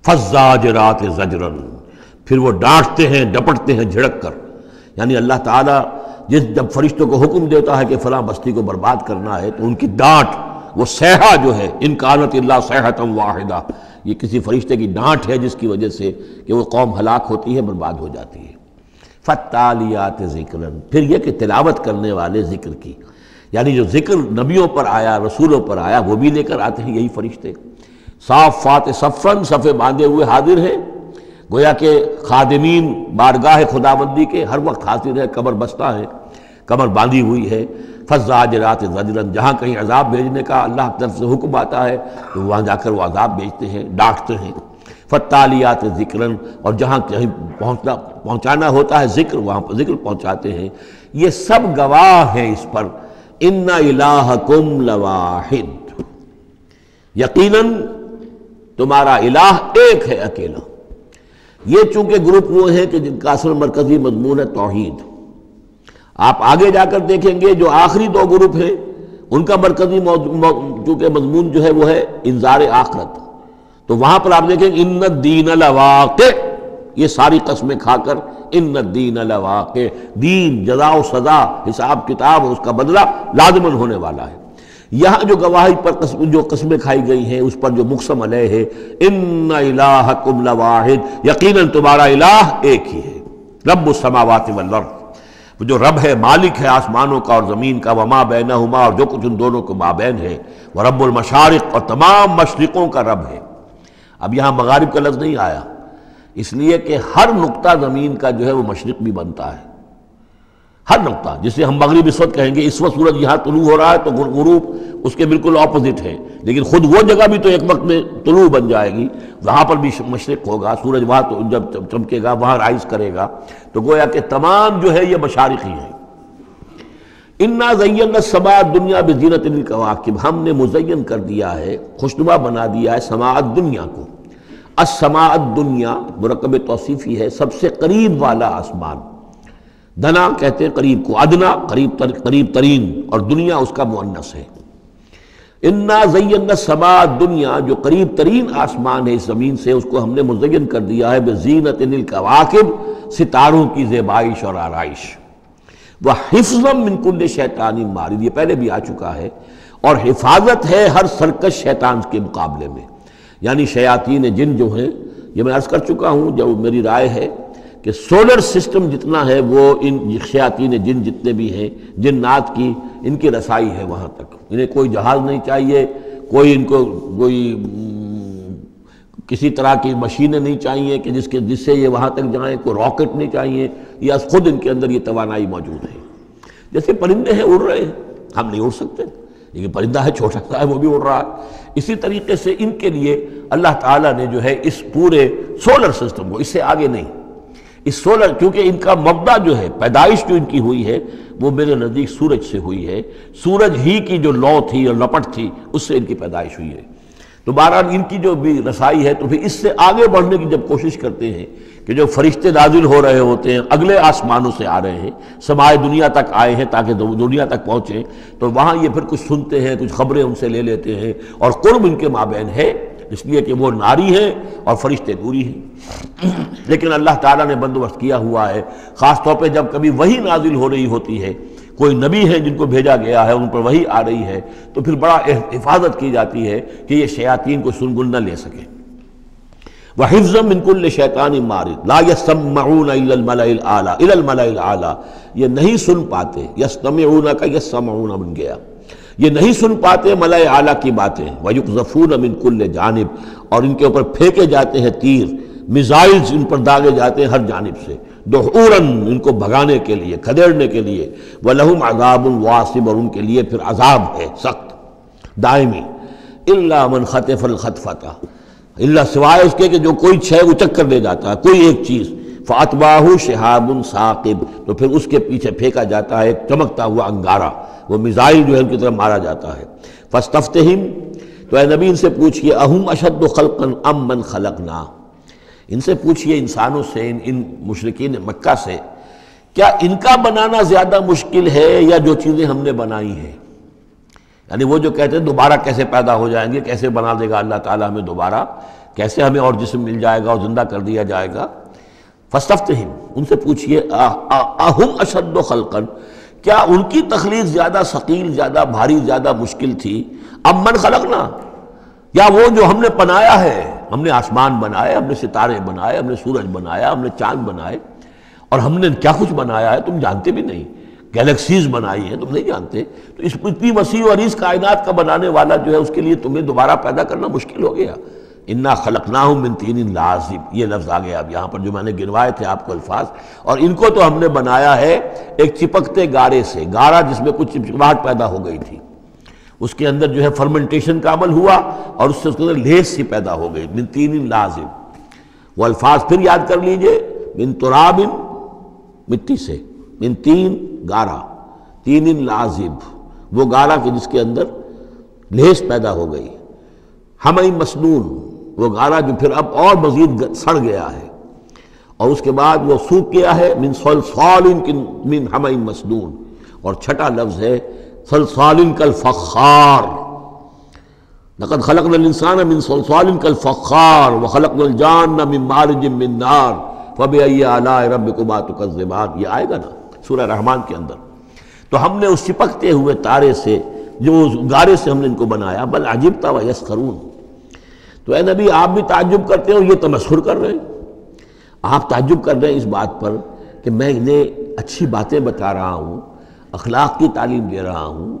فالزاجرات زجرا، پھر وہ ڈانٹتے ہیں، ڈپٹتے ہیں جھڑک کر، یعنی اللہ تعالیٰ جب فرشتوں کو حکم دیتا ہے کہ فلاں بستی کو برباد کرنا ہے تو ان کی ڈانٹ، وہ صیحہ جو ہے، ان کانت الا صیحۃ واحدہ، یہ کسی فرشتے کی ڈانٹ ہے جس کی وجہ سے کہ وہ قوم ہلاک ہوتی ہے، برباد ہو جاتی ہے۔ فالتالیات ذکرا، پھر یہ کہ تلاوت کرنے والے ذکر کی، یعنی جو ذکر نبیوں پر آیا، رسولوں پر آیا، وہ بھی لے کر آتے ہیں یہی فرشتے۔ صافات صفاً، صفے باندھے ہوئے حاضر ہیں، گویا کہ خادمین بارگاہ خداوندی کے ہر وقت حاضر ہے، کمر بستہ ہے، کمر باندھی ہوئی ہے۔ فالزاجرات زجرا، جہاں کہیں عذاب بھیجنے کا اللہ کی طرف سے حکم آتا ہے تو وہاں جا کر وہ عذاب بھیجتے ہیں، ڈانٹتے ہیں۔ فالتالیات ذکرا، اور جہاں کہیں پہنچانا ہوتا ہے ذکر، وہاں پر ذکر پہنچاتے ہیں۔ یہ سب گواہ ہیں اس پر، ان الہکم لواحد، یقیناً تمہارا الہ ایک ہے، اکیلا۔ یہ چونکہ گروپ وہ ہیں کہ جن کا اصل مرکزی مضمون ہے توحید۔ آپ آگے جا کر دیکھیں گے جو آخری 2 گروپ ہیں ان کا مرکزی چونکہ مضمون جو ہے وہ ہے انذار آخرت، تو وہاں پر آپ دیکھیں گے ان الدین لواقع، یہ ساری قسمیں کھا کر ان الدین لواقع، دین، جزا و سزا، حساب کتاب اور اس کا بدلہ لازماً ہونے والا ہے۔ یہاں جو گواہی پر جو قسمیں کھائی گئی ہیں اس پر جو مقسم علیہ ہے، ان الہکم لواحد، یقیناً تمہارا الہ ایک ہی ہے، رب السماوات والارض، جو رب ہے، مالک ہے آسمانوں کا اور زمین کا، وما بینہما، اور جو کچھ ان دونوں کے مابین ہے، ورب المشارق، اور تمام مشرقوں کا رب ہے۔ اب یہاں مغارب کا لفظ نہیں آیا، اس لیے کہ ہر نقطہ زمین کا جو ہے وہ مشرق بھی بنتا ہے، ہر نقطہ، جسے ہم مغرب اس وقت کہیں گے، اس وقت سورج یہاں طلوع ہو رہا ہے تو غروب اس کے بالکل اپوزٹ ہے، لیکن خود وہ جگہ بھی تو ایک وقت میں طلوع بن جائے گی، وہاں پر بھی مشرق ہوگا، سورج وہاں تو جب چمکے گا وہاں رائز کرے گا، تو گویا کہ تمام جو ہے یہ مشارق ہی ہیں۔ انا زینا السماء الدنیا بزینۃ الکواکب، ہم نے مزین کر دیا ہے، خوشنما بنا دیا ہے سماء الدنیا کو۔ السماء الدنیا مرکب توصیفی ہے، سب سے قریب والا آسمان، دنا کہتے ہیں قریب کو، ادنا قریب ترین، اور دنیا اس کا مؤنث ہے۔ انا زینا السماء الدنیا، جو قریب ترین آسمان ہے اس زمین سے، اس کو ہم نے مزین کر دیا ہے بزینۃ الکواکب، ستاروں کی زیبائش اور آرائش، وحفظا من کل شیطان مارد، یہ پہلے بھی آ چکا ہے، اور حفاظت ہے ہر سرکش شیطان کے مقابلے میں، یعنی شیاطین جن جو ہیں، یہ میں عرض کر چکا ہوں، جو میری رائے ہے کہ سولر سسٹم جتنا ہے وہ ان شیاطین جن جتنے بھی ہیں، جنات کی، ان کی رسائی ہے وہاں تک، انہیں کوئی جہاز نہیں چاہیے، کوئی ان کو کوئی کسی طرح کی مشینیں نہیں چاہیے کہ جس سے یہ وہاں تک جائیں، کوئی راکٹ نہیں چاہیے، یا خود ان کے اندر یہ توانائی موجود ہے۔ جیسے پرندے ہیں، اڑ رہے ہیں، ہم نہیں اڑ سکتے، لیکن پرندہ ہے، چھوٹا سا ہے، وہ بھی اڑ رہا ہے۔ اسی طریقے سے ان کے لیے اللہ تعالیٰ نے جو ہے اس پورے سولر سسٹم کو، اس سے آگے نہیں، اس سولر، کیونکہ ان کا مبدا جو ہے، پیدائش جو ان کی ہوئی ہے وہ میرے نزدیک سورج سے ہوئی ہے، سورج ہی کی جو لو تھی اور لپٹ تھی اس سے ان کی پیدائش ہوئی ہے۔ تو بہرحال ان کی جو بھی رسائی ہے، تو پھر اس سے آگے بڑھنے کی جب کوشش کرتے ہیں کہ جو فرشتے نازل ہو رہے ہوتے ہیں، اگلے آسمانوں سے آ رہے ہیں، سمائے دنیا تک آئے ہیں تاکہ دنیا تک پہنچیں، تو وہاں یہ پھر کچھ سنتے ہیں، کچھ خبریں ان سے لے لیتے ہیں، اور قرب ان کے مابین ہے، اس لیے کہ وہ ناری ہیں اور فرشتے نوری ہیں۔ لیکن اللہ تعالیٰ نے بندوبست کیا ہوا ہے، خاص طور پہ جب کبھی وحی نازل ہو رہی ہوتی ہے، کوئی نبی ہے جن کو بھیجا گیا ہے، ان پر وحی آ رہی ہے، تو پھر بڑا حفاظت کی جاتی ہے کہ یہ شیاطین کو سنگل نہ لے سکے۔ وحفظا من کل شیطان مارد لا یسمعون الا الملأ الاعلی الی الملأ الاعلی، یہ نہیں سن پاتے، یستمعون کا یسمعون بن گیا، یہ نہیں سن پاتے ملأ اعلیٰ کی باتیں۔ ویقذفون من کل جانب، اور ان کے اوپر پھینکے جاتے ہیں تیر، میزائلز ان پر داغے جاتے ہیں ہر جانب سے، دحوراً ان کو بھگانے کے لیے، کھدیڑنے کے لیے۔ وَلَهُمْ عَذَابٌ وَاصِبٌ، اور ان کے لیے پھر عذاب ہے سخت دائمی۔ إِلَّا مَنْ خَطَفَ الْخَطْفَةَ، اللہ سوائے اس کے کہ جو کوئی شے اچک کر لے جاتا ہے، کوئی ایک چیز، فَأَتْبَعَهُ شِهَابٌ ثَاقِبٌ، تو پھر اس کے پیچھے پھینکا جاتا ہے ایک چمکتا ہوا انگارہ، وہ میزائل جو ہے ان کی طرف مارا جاتا ہے۔ فَاسْتَفْتِهِمْ، تو اے نبی ان سے پوچھئے، أَهُمْ أَشَدُّ خَلْقًا أَمْ مَنْ خَلَقْنَا، ان سے پوچھئے انسانوں سے، ان مشرکین مکہ سے، کیا ان کا بنانا زیادہ مشکل ہے یا جو چیزیں ہم نے بنائی ہیں؟ یعنی وہ جو کہتے ہیں دوبارہ کیسے پیدا ہو جائیں گے، کیسے بنا دے گا اللہ تعالیٰ ہمیں دوبارہ، کیسے ہمیں اور جسم مل جائے گا اور زندہ کر دیا جائے گا۔ فاستفتہم، ان سے پوچھئے اہم اشد خلقا، کیا ان کی تخلیق زیادہ ثقیل، زیادہ بھاری، زیادہ مشکل تھی، ام من خلقنا، یا وہ جو ہم نے بنایا ہے، ہم نے آسمان بنائے، ہم نے ستارے بنائے، ہم نے سورج بنایا، ہم نے چاند بنائے، اور ہم نے کیا کچھ بنایا ہے تم جانتے بھی نہیں، گیلیکسیز بنائی ہیں تم نہیں جانتے، تو اس اتنی وسیع اور اس کائنات کا بنانے والا جو ہے اس کے لیے تمہیں دوبارہ پیدا کرنا مشکل ہو گیا۔ انا خلقناہم من طین لازب، یہ لفظ آ گیا اب یہاں پر جو میں نے گنوائے تھے آپ کو الفاظ، اور ان کو تو ہم نے بنایا ہے ایک چپکتے گارے سے، گارا جس میں کچھ چپچپاہٹ پیدا ہو گئی تھی، اس کے اندر جو ہے فرمنٹیشن کا عمل ہوا اور اس سے اس کے اندر لیس سی پیدا ہو گئی، من طین لازب۔ وہ الفاظ پھر یاد کر لیجئے، من تراب، مٹی سے، من تین گارا، تین لازب، وہ گارا کہ جس کے اندر لیس پیدا ہو گئی، حمی مسنون، وہ گارا جو پھر اب اور مزید سڑ گیا ہے، اور اس کے بعد وہ سوکھ گیا ہے، من صلصال من حمی مسنون، اور چھٹا لفظ ہے صلصال کالفخار، لقد خلقنا الانسان من صلصال کالفخار وخلقنا الجان من مارج من نار فبأي آلاء ربكما تكذبان، یہ آئے گا نا سورہ رحمان کے اندر۔ تو ہم نے اس چپکتے ہوئے تارے سے، جو اس گارے سے ہم نے ان کو بنایا، بل عجبت ویسخرون، تو اے نبی آپ بھی تعجب کرتے ہیں اور یہ تمسخر کر رہے ہیں، آپ تعجب کر رہے ہیں اس بات پر کہ میں انہیں اچھی باتیں بتا رہا ہوں، اخلاق کی تعلیم دے رہا ہوں،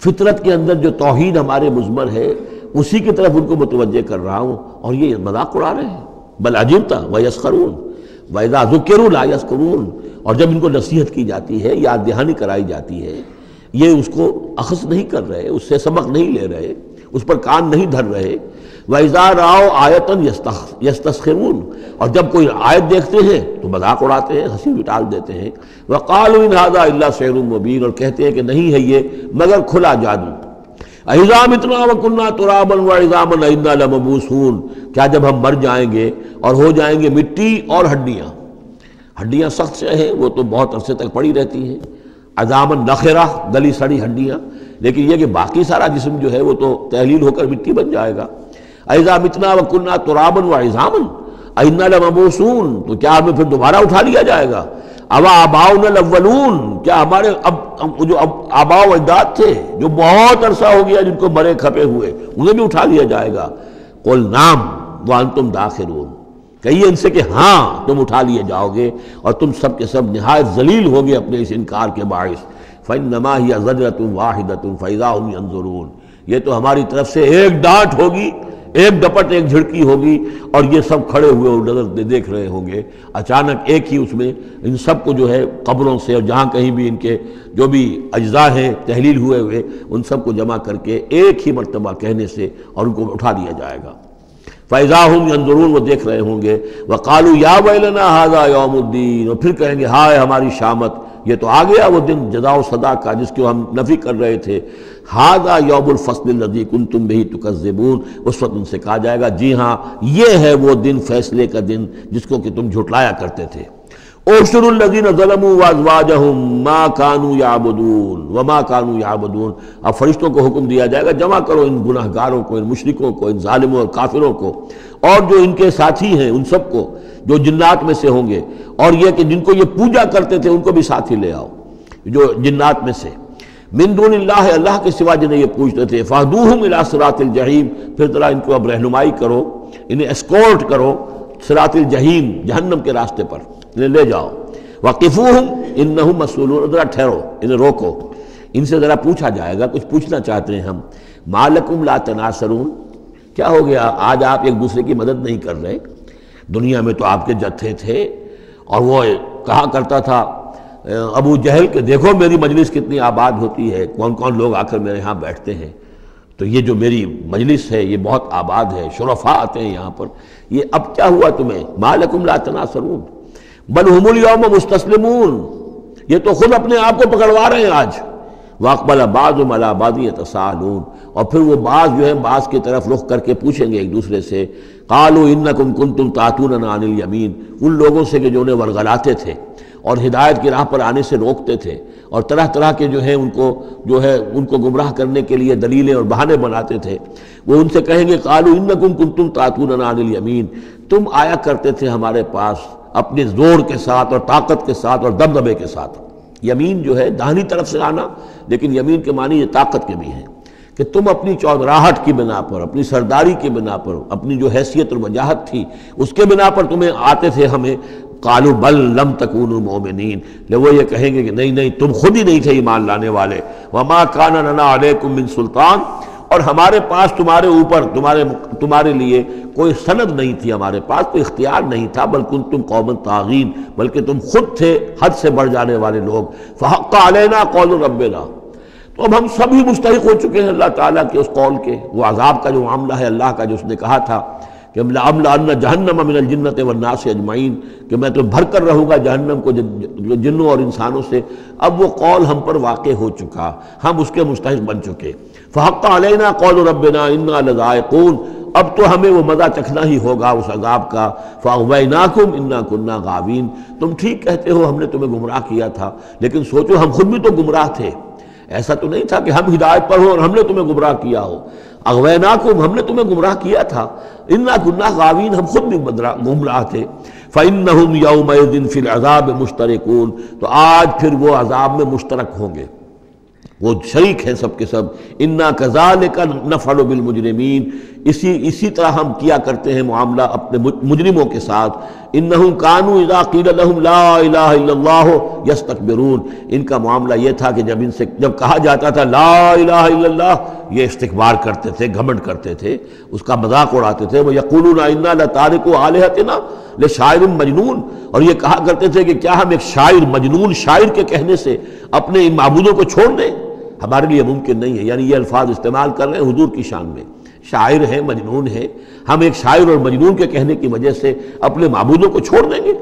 فطرت کے اندر جو توحید ہمارے مضمر ہے اسی کی طرف ان کو متوجہ کر رہا ہوں، اور یہ مذاق اڑا رہے ہیں۔ بل عجبت ویسخرون وَإِذَا ذُكِّرُوا لَا يَذْكُرُونَ، اور جب ان کو نصیحت کی جاتی ہے، یاد دہانی کرائی جاتی ہے، یہ اس کو اخذ نہیں کر رہے، اس سے سبق نہیں لے رہے، اس پر کان نہیں دھر رہے۔ وَإِذَا رَأَوْا آیَةً يَسْتَسْخِرُونَ، اور جب کوئی آیت دیکھتے ہیں تو مذاق اڑاتے ہیں، ہنسی بھی ٹال دیتے ہیں۔ وَقَالُوا إِنْ هَذَا إِلَّا سِحْرٌ مُبِينٌ، اور کہتے ہیں کہ نہیں ہے یہ مگر کھلا جادو۔ أَإِذَا مِتْنَا وَكُنَّا تُرَابًا وَعِظَامًا أَإِنَّا لَمَبْعُوثُونَ، کیا جب ہم مر جائیں گے اور ہو جائیں گے مٹی اور ہڈیاں، ہڈیاں سخت سے ہیں وہ تو بہت عرصے تک پڑی رہتی ہیں، عظامًا نخرہ، گلی سڑی ہڈیاں، لیکن یہ کہ باقی سارا جسم جو ہے وہ تو تحلیل ہو کر مٹی بن جائے گا۔ أَإِذَا مِتْنَا وَكُنَّا تُرَابًا وَعِظَامًا أَإِنَّا لَمَبْعُوثُونَ، تو کیا ہمیں پھر دوبارہ اٹھا لیا جائے گا؟ أَوَا آبَاؤُنَا الْأَوَّلُونَ، کیا ہمارے جو آباء و اجداد تھے جو بہت عرصہ ہو گیا جن کو مرے کھپے ہوئے، انہیں بھی اٹھا لیا جائے گا؟ قُلْ نَعَمْ وَأَنْتُمْ دَاخِرُونَ، کہیے ان سے کہ ہاں تم اٹھا لیے جاؤ گے، اور تم سب کے سب نہایت ذلیل ہوگے اپنے اس انکار کے باعث۔ فَإِنَّمَا هِيَ زَجْرَةٌ وَاحِدَةٌ فَإِذَا هُمْ يَنظُرُونَ، یہ تو ہماری طرف سے ایک ڈانٹ ہوگی، ایک ڈپٹ، ایک جھڑکی ہوگی، اور یہ سب کھڑے ہوئے اور نظر دیکھ رہے ہوں گے۔ اچانک ایک ہی اس میں ان سب کو جو ہے قبروں سے اور جہاں کہیں بھی ان کے جو بھی اجزاء ہیں تحلیل ہوئے ان سب کو جمع کر کے ایک ہی مرتبہ کہنے سے اور ان کو اٹھا دیا جائے گا۔ فَإِذَا هُمْ يَنظُرُونَ، وہ دیکھ رہے ہوں گے۔ وَقَالُوا يَا وَيْلَنَا هَذَا يَوْمُ الدِّينِ، اور پھر کہیں گے ہائے ہماری شامت، یہ تو آ گیا وہ دن جزا و سزا کا جس کو ہم نفی کر رہے تھے۔ هَذَا يَوْمُ الْفَصْلِ الَّذِي كُنْتُمْ بِهِ تُكَذِّبُونَ، اس وقت ان سے کہا جائے گا جی ہاں یہ ہے وہ دن، فیصلے کا دن جس کو کہ تم جھٹلایا کرتے تھے۔ اُحْشُرُوا الَّذِينَ ظَلَمُوا وَأَزْوَاجَهُمْ مَا كَانُوا يَعْبُدُونَ وَمَا كَانُوا يَعْبُدُونَ، اب فرشتوں کو حکم دیا جائے گا جمع کرو ان گناہ گاروں کو، ان مشرکوں کو، ان ظالموں اور کافروں کو، اور جو ان کے ساتھی ہیں ان سب کو جو جنات میں سے ہوں گے، اور یہ کہ جن کو یہ پوجا کرتے تھے ان کو بھی ساتھ ہی لے آؤ۔ جو جنات میں سے، من دون اللہ، اللہ کے سوا جنہیں یہ پوچھتے تھے، فاہدوہم الی صراط الجحیم، پھر ذرا ان کو اب رہنمائی کرو، انہیں اسکورٹ کرو صراط الجحیم، جہنم کے راستے پر انہیں لے جاؤ، وقفوہم انہم مسئولون، ذرا ٹھہرو، انہیں روکو، ان سے ذرا پوچھا جائے گا، کچھ پوچھنا چاہتے ہیں ہم، ما لکم لا تناصرون، کیا ہو گیا آج آپ ایک دوسرے کی مدد نہیں کر رہے؟ دنیا میں تو آپ کے جتھے تھے، اور وہ کہا کرتا تھا ابو جہل کہ دیکھو میری مجلس کتنی آباد ہوتی ہے، کون کون لوگ آ کر میرے ہاں بیٹھتے ہیں، تو یہ جو میری مجلس ہے یہ بہت آباد ہے، شرفاء آتے ہیں یہاں پر، یہ اب کیا ہوا تمہیں؟ ما لکم لا تناصرون بل ہم الیوم مستسلمون، یہ تو خود اپنے آپ کو پکڑوا رہے ہیں آج، واقبل بعضهم علی بعض یتساءلون، اور پھر وہ بعض جو ہے بعض کی طرف رخ کر کے پوچھیں گے ایک دوسرے سے، قالوا انکم کنتم تعتوننا عن الیمین، ان لوگوں سے کہ جو انہیں ورغلاتے تھے اور ہدایت کی راہ پر آنے سے روکتے تھے، اور طرح طرح کے جو ہے ان کو گمراہ کرنے کے لیے دلیلیں اور بہانے بناتے تھے، وہ ان سے کہیں گے قالوا انکم کنتم تعتوننا عن الیمین، تم آیا کرتے تھے ہمارے پاس اپنے زور کے ساتھ اور طاقت کے ساتھ اور دبدبے کے ساتھ۔ یمین جو ہے داہنی طرف سے آنا، لیکن یمین کے معنی یہ طاقت کے بھی ہیں، کہ تم اپنی چودراہٹ کی بنا پر، اپنی سرداری کی بنا پر، اپنی جو حیثیت اور وجاہت تھی اس کے بنا پر تمہیں آتے تھے ہمیں، قالوا بل لم تکونوا مؤمنین، وہ یہ کہیں گے کہ نہیں تم خود ہی نہیں تھے ایمان لانے والے، وما کان لنا علیکم من سلطان، اور ہمارے پاس تمہارے اوپر تمہارے لیے کوئی سند نہیں تھی، ہمارے پاس کوئی اختیار نہیں تھا، بل کنتم قوما طاغین، بلکہ تم خود تھے حد سے بڑھ جانے والے لوگ، فحق علینا قول ربنا، تو اب ہم سبھی مستحق ہو چکے ہیں اللہ تعالیٰ کے اس قول کے، وہ عذاب کا جو معاملہ ہے اللہ کا، جو اس نے کہا تھا کہ لَأَمْلَأَنَّ جَهَنَّمَ مِنَ الْجِنَّةِ وَالنَّاسِ أَجْمَعِينَ، کہ میں تو بھر کر رہوں گا جہنم کو جنوں اور انسانوں سے، اب وہ قول ہم پر واقع ہو چکا، ہم اس کے مستحق بن چکے، فحق علینا قول ربنا انا لذائقون، اب تو ہمیں وہ مزہ چکھنا ہی ہوگا اس عذاب کا، فاغویناکم انا کنا غاوین، تم ٹھیک کہتے ہو ہم نے تمہیں گمراہ کیا تھا، لیکن سوچو ہم خود بھی تو گمراہ تھے، ایسا تو نہیں تھا کہ ہم ہدایت پر ہوں اور ہم نے تمہیں گمراہ کیا ہو، اغویناکم، ہم نے تمہیں گمراہ کیا تھا، انا کنا غاوین، ہم خود بھی گمراہ تھے، فإنہم یومئذ فی العذاب مشترکون، تو آج پھر وہ عذاب میں مشترک ہوں گے، وہ شریک ہیں سب کے سب، انا کذالک نفعل بالمجرمین، اسی طرح ہم کیا کرتے ہیں معاملہ اپنے مجرموں کے ساتھ، انہم کانوا اذا قیل لهم لا الہ الا اللہ یستکبرون، ان کا معاملہ یہ تھا کہ جب کہا جاتا تھا لا الہ الا اللہ، یہ استکبار کرتے تھے، گھمنڈ کرتے تھے، اس کا مذاق اڑاتے تھے، وہ یقولون انا لتارکوا آلہتنا لشاعر مجنون، اور یہ کہا کرتے تھے کہ کیا ہم ایک شاعر مجنون شاعر کے کہنے سے اپنے ان معبودوں کو چھوڑ دیں، ہمارے لیے ممکن نہیں ہے، یعنی یہ الفاظ استعمال کر رہے ہیں حضور کی شان میں، شاعر ہے مجنون ہے، ہم ایک شاعر اور مجنون کے کہنے کی وجہ سے اپنے معبودوں کو چھوڑ دیں گے،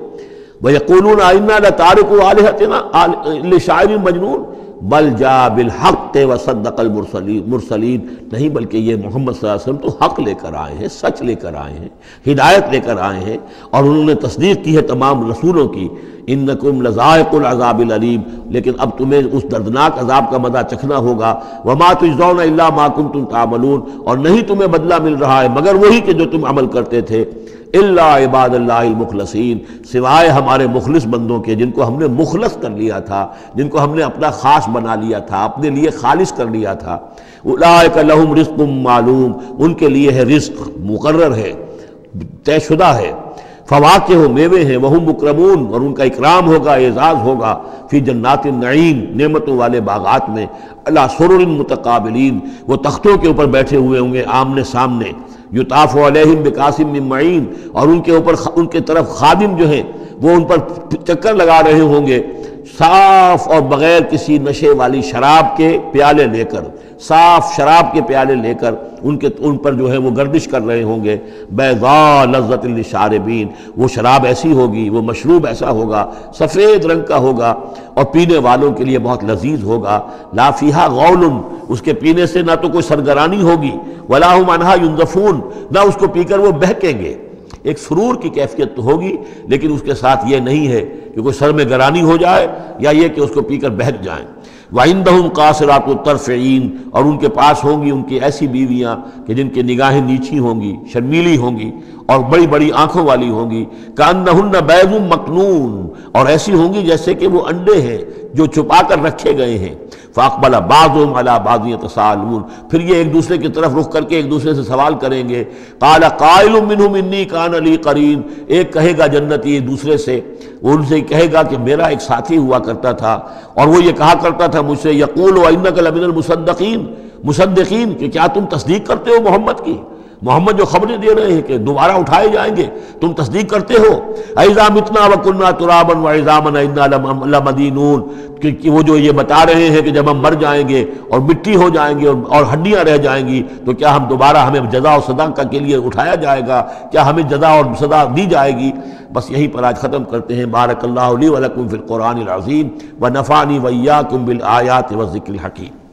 وَيَقُولُونَ إِنَّا لَتَارِكُوا آلِهَتِنَا لِشَاعِرٍ مَجْنُونٍ بل جاء بالحق وصدق المرسلین، نہیں بلکہ یہ محمد صلی اللہ علیہ وسلم تو حق لے کر آئے ہیں، سچ لے کر آئے ہیں، ہدایت لے کر آئے ہیں، اور انہوں نے تصدیق کی ہے تمام رسولوں کی، انکم لذائق العذاب العلیم، لیکن اب تمہیں اس دردناک عذاب کا مزہ چکھنا ہوگا، وما تجزون الا ما کنتم تعملون، اور نہیں تمہیں بدلہ مل رہا ہے مگر وہی کہ جو تم عمل کرتے تھے، الا عباد اللہ المخلصین، سوائے ہمارے مخلص بندوں کے، جن کو ہم نے مخلص کر لیا تھا، جن کو ہم نے اپنا خاص بنا لیا تھا، اپنے لیے خالص کر لیا تھا، اولئک لہم رزق معلوم، ان کے لیے ہے رزق مقرر ہے، طے شدہ ہے، فواکہ ہو میوے ہیں، وہم مکرمون، اور ان کا اکرام ہوگا، اعزاز ہوگا، فی جنات النعیم، نعمتوں والے باغات میں، علی سرر متقابلین، وہ تختوں کے اوپر بیٹھے ہوئے ہوں گے آمنے سامنے، یطاف علیہم بکاس من معین، اور ان کے اوپر ان کے طرف خادم جو ہیں وہ ان پر چکر لگا رہے ہوں گے، صاف اور بغیر کسی نشے والی شراب کے پیالے لے کر، صاف شراب کے پیالے لے کر ان پر جو ہے وہ گردش کر رہے ہوں گے، بیضاء لذۃ للشاربین، وہ شراب ایسی ہوگی، وہ مشروب ایسا ہوگا، سفید رنگ کا ہوگا، اور پینے والوں کے لیے بہت لذیذ ہوگا، لا فیہا غول، اس کے پینے سے نہ تو کوئی سرگرانی ہوگی، ولا ہم عنہا ینزفون، نہ اس کو پی کر وہ بہکیں گے، ایک سرور کی کیفیت تو ہوگی، لیکن اس کے ساتھ یہ نہیں ہے کہ کوئی سر میں گرانی ہو جائے یا یہ کہ اس کو پی کر بہک جائیں، وَعِندَهُمْ قَاصِرَاتُ الطَّرْفِ عِین، اور ان کے پاس ہوں گی ان کی ایسی بیویاں کہ جن کی نگاہیں نیچی ہوں گی، شرمیلی ہوں گی اور بڑی بڑی آنکھوں والی ہوں گی، کأنہن بیض مکنون، اور ایسی ہوں گی جیسے کہ وہ انڈے ہیں جو چھپا کر رکھے گئے ہیں۔ فاقبل بعضهم على بعض يتساءلون، پھر یہ ایک دوسرے کی طرف رخ کر کے ایک دوسرے سے سوال کریں گے۔ قال قائل منهم انی کان لی قرین، ایک کہے گا جنتی ایک دوسرے سے، وہ ان سے کہے گا کہ میرا ایک ساتھی ہوا کرتا تھا اور وہ یہ کہا کرتا تھا مجھ سے، یقول وانک لمن المصدقین، مصدقین، کہ کیا تم تصدیق کرتے ہو محمد کی؟ محمد جو خبریں دے رہے ہیں کہ دوبارہ اٹھائے جائیں گے، تم تصدیق کرتے ہو؟ اذا متنا وکنا ترابا وعظاما انا لمدینون، کہ وہ جو یہ بتا رہے ہیں کہ جب ہم مر جائیں گے اور مٹی ہو جائیں گے اور ہڈیاں رہ جائیں گی تو کیا ہم دوبارہ ہمیں جزا و صدا کے لیے اٹھایا جائے گا؟ کیا ہمیں جزا اور صدا دی جائے گی؟ بس یہیں پر آج ختم کرتے ہیں۔ بارک اللہ لی ولکم فی القرآن العظیم ونفعنی وإیاکم بالآیات والذکر الحکیم۔